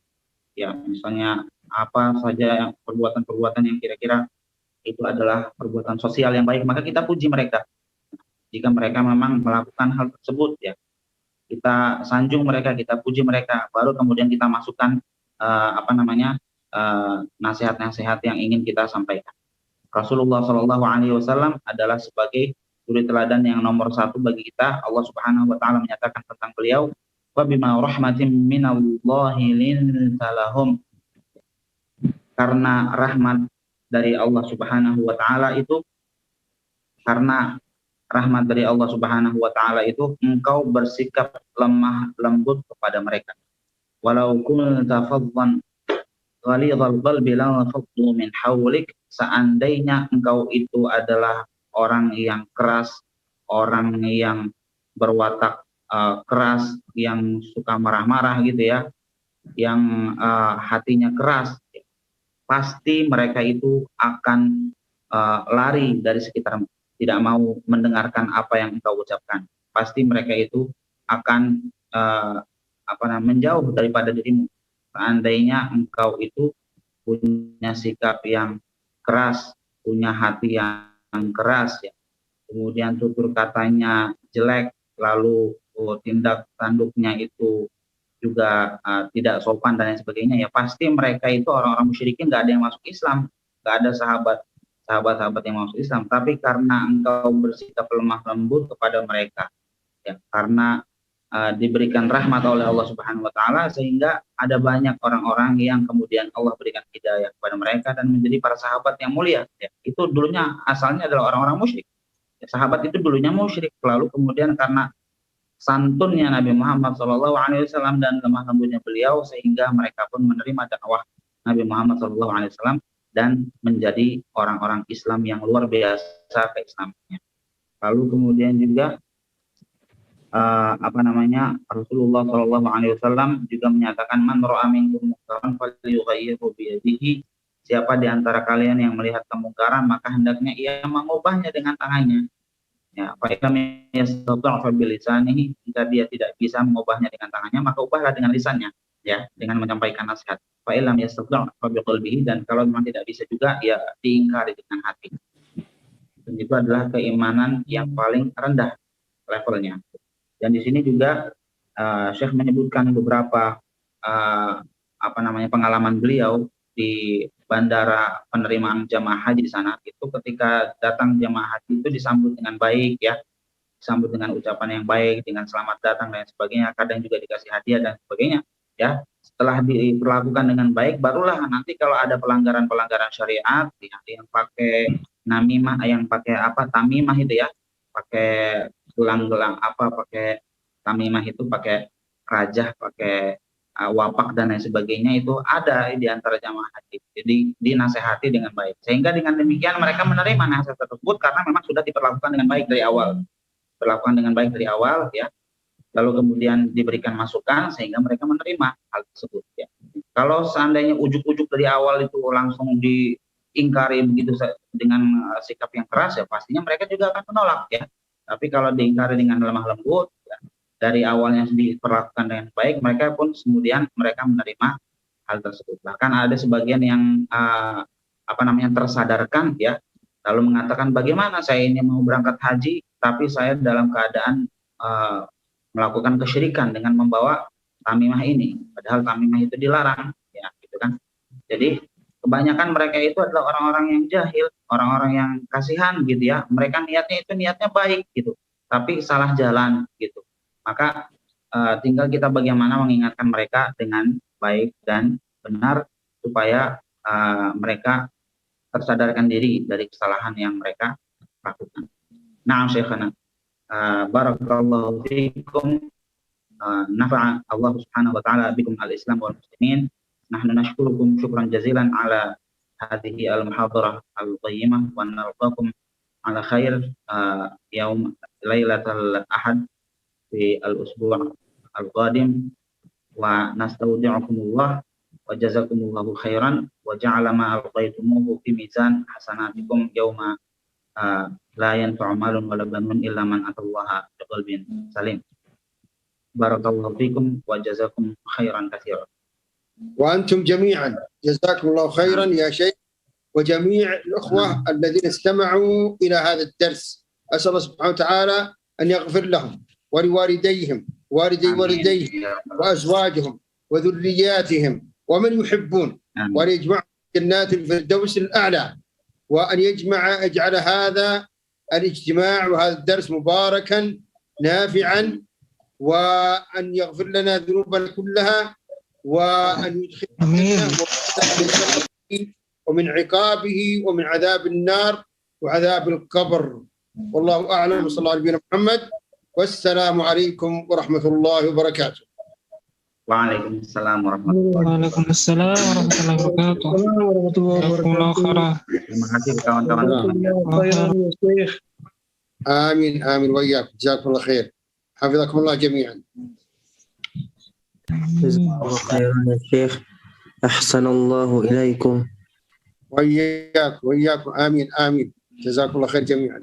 [SPEAKER 1] ya, misalnya apa saja yang perbuatan-perbuatan yang kira-kira itu adalah perbuatan sosial yang baik, maka kita puji mereka. Jika mereka memang melakukan hal tersebut ya, kita sanjung mereka, kita puji mereka, baru kemudian kita masukkan nasihat-nasihat yang ingin kita sampaikan. Rasulullah SAW adalah sebagai suri teladan yang nomor satu bagi kita. Allah Subhanahu wa taala menyatakan tentang beliau, wa bima rahmatin minallahi linta lahum. Karena rahmat dari Allah Subhanahu wa taala itu, karena rahmat dari Allah Subhanahu wa taala itu engkau bersikap lemah lembut kepada mereka. Walau kunta faddan ghalidhal qalbi la faddu min hawlik, seandainya engkau itu adalah orang yang keras, orang yang berwatak keras, yang suka marah-marah gitu ya, yang hatinya keras, pasti mereka itu akan lari dari sekitarmu, tidak mau mendengarkan apa yang engkau ucapkan. Pasti mereka itu akan menjauh daripada dirimu. Seandainya engkau itu punya sikap yang keras, punya hati yang keras ya, kemudian tutur katanya jelek, lalu tindak tanduknya itu juga tidak sopan dan lain sebagainya ya, pasti mereka itu orang-orang musyrikin, nggak ada yang masuk Islam, nggak ada sahabat-sahabat yang masuk Islam. Tapi karena engkau bersikap lemah lembut kepada mereka ya, karena diberikan rahmat oleh Allah Subhanahu wa taala, sehingga ada banyak orang-orang yang kemudian Allah berikan hidayah kepada mereka dan menjadi para sahabat yang mulia ya. Itu dulunya asalnya adalah orang-orang musyrik ya, sahabat itu dulunya musyrik, lalu kemudian karena santunnya Nabi Muhammad SAW dan lemah lembutnya beliau, sehingga mereka pun menerima dakwah Nabi Muhammad SAW dan menjadi orang-orang Islam yang luar biasa keislamannya. Lalu kemudian juga Rasulullah SAW juga menyatakan, man ra'a minkum munkaran falyughayyirhu bi yadihi siapa di antara kalian yang melihat kemungkaran maka hendaknya ia mengubahnya dengan tangannya. Ya, fa illam yastati' fa bilisanihi, jika dia tidak bisa mengubahnya dengan tangannya maka ubahlah dengan lisannya, ya, dengan menyampaikan nasihat. Fa illam yastati' fa biqalbihi, dan kalau memang tidak bisa juga ya diingkari dengan hati. Dan itu adalah keimanan yang paling rendah levelnya. Dan di sini juga Syekh menyebutkan beberapa pengalaman beliau di bandara penerimaan jamaah haji di sana. Itu ketika datang jamaah haji itu disambut dengan baik, ya, disambut dengan ucapan yang baik, dengan selamat datang dan sebagainya. Kadang juga dikasih hadiah dan sebagainya, ya. Setelah diperlakukan dengan baik, barulah nanti kalau ada pelanggaran syariat, ya, yang pakai namimah, yang pakai tamimah itu, ya, pakai gelang-gelang pakai tamimah itu, pakai rajah, pakai wapak dan lain sebagainya, itu ada di antara jamaah haji. Jadi dinasehati dengan baik, sehingga dengan demikian mereka menerima nasihat tersebut karena memang sudah diperlakukan dengan baik dari awal, ya. Lalu kemudian diberikan masukan sehingga mereka menerima hal tersebut, ya. Kalau seandainya ujuk-ujuk dari awal itu langsung diingkari begitu dengan sikap yang keras, ya pastinya mereka juga akan menolak, ya. Tapi kalau diingkari dengan lemah lembut, ya, dari awalnya diperlakukan dengan baik, mereka pun kemudian mereka menerima hal tersebut. Bahkan ada sebagian yang tersadarkan, ya, lalu mengatakan, bagaimana saya ini mau berangkat haji tapi saya dalam keadaan melakukan kesyirikan dengan membawa tamimah ini, padahal tamimah itu dilarang, ya, gitu kan. Jadi kebanyakan mereka itu adalah orang-orang yang jahil, orang-orang yang kasihan, gitu, ya. Mereka niatnya baik, gitu, tapi salah jalan, gitu. Maka tinggal kita bagaimana mengingatkan mereka dengan baik dan benar supaya mereka tersadarkan diri dari kesalahan yang mereka lakukan. Na'am Syekhana. Barakallahu fikum. Nafa'a Allah subhanahu wa ta'ala bikum al-Islam wal muslimin. Nahnu nashkurukum syukran jazilan ala hadhihi al-muhadarah al-qayyimah wa nalqakum ala khair yaum lailatul ahad fi al-usbu' al-qadim wa nastaudi'ukumullah wa jazakumullahu khairan wa ja'ala ma alqaitumuhu fi mizan hasanatikum yauma la yanfa'u malun wala banun illa man atallaha biqalbin salim. Barakallahu fikum wa jazakum khairan katsiran.
[SPEAKER 3] وأنتم جميعا جزاكم الله خيرا يا شيخ وجميع الأخوة الذين استمعوا إلى هذا الدرس. أسأل الله سبحانه وتعالى أن يغفر لهم ولوالديهم والديهم وأزواجهم وذرياتهم ومن يحبون، وأن يجمع جنات الفردوس الأعلى، وأن يجعل هذا الاجتماع وهذا الدرس مباركا نافعا، وأن يغفر لنا ذنوبنا كلها، وأن يدخلنا ومن عقابه ومن عذاب النار وعذاب القبر. والله أعلم. وصلى الله على نبينا محمد، والسلام عليكم ورحمة الله وبركاته.
[SPEAKER 1] Waalaikumsalam warahmatullahi
[SPEAKER 6] Waalaikumsalam warahmatullahi wabarakatuh.
[SPEAKER 1] Terima kasih kawan-kawan.
[SPEAKER 3] آمين آمين وإياكم. جزاكم الله خير. حفظكم الله جميعا.
[SPEAKER 7] جزاكم الله خيرا يا شيخ. أحسن الله إليكم.
[SPEAKER 3] وإياكم آمين آمين. جزاكم الله خير جميعا.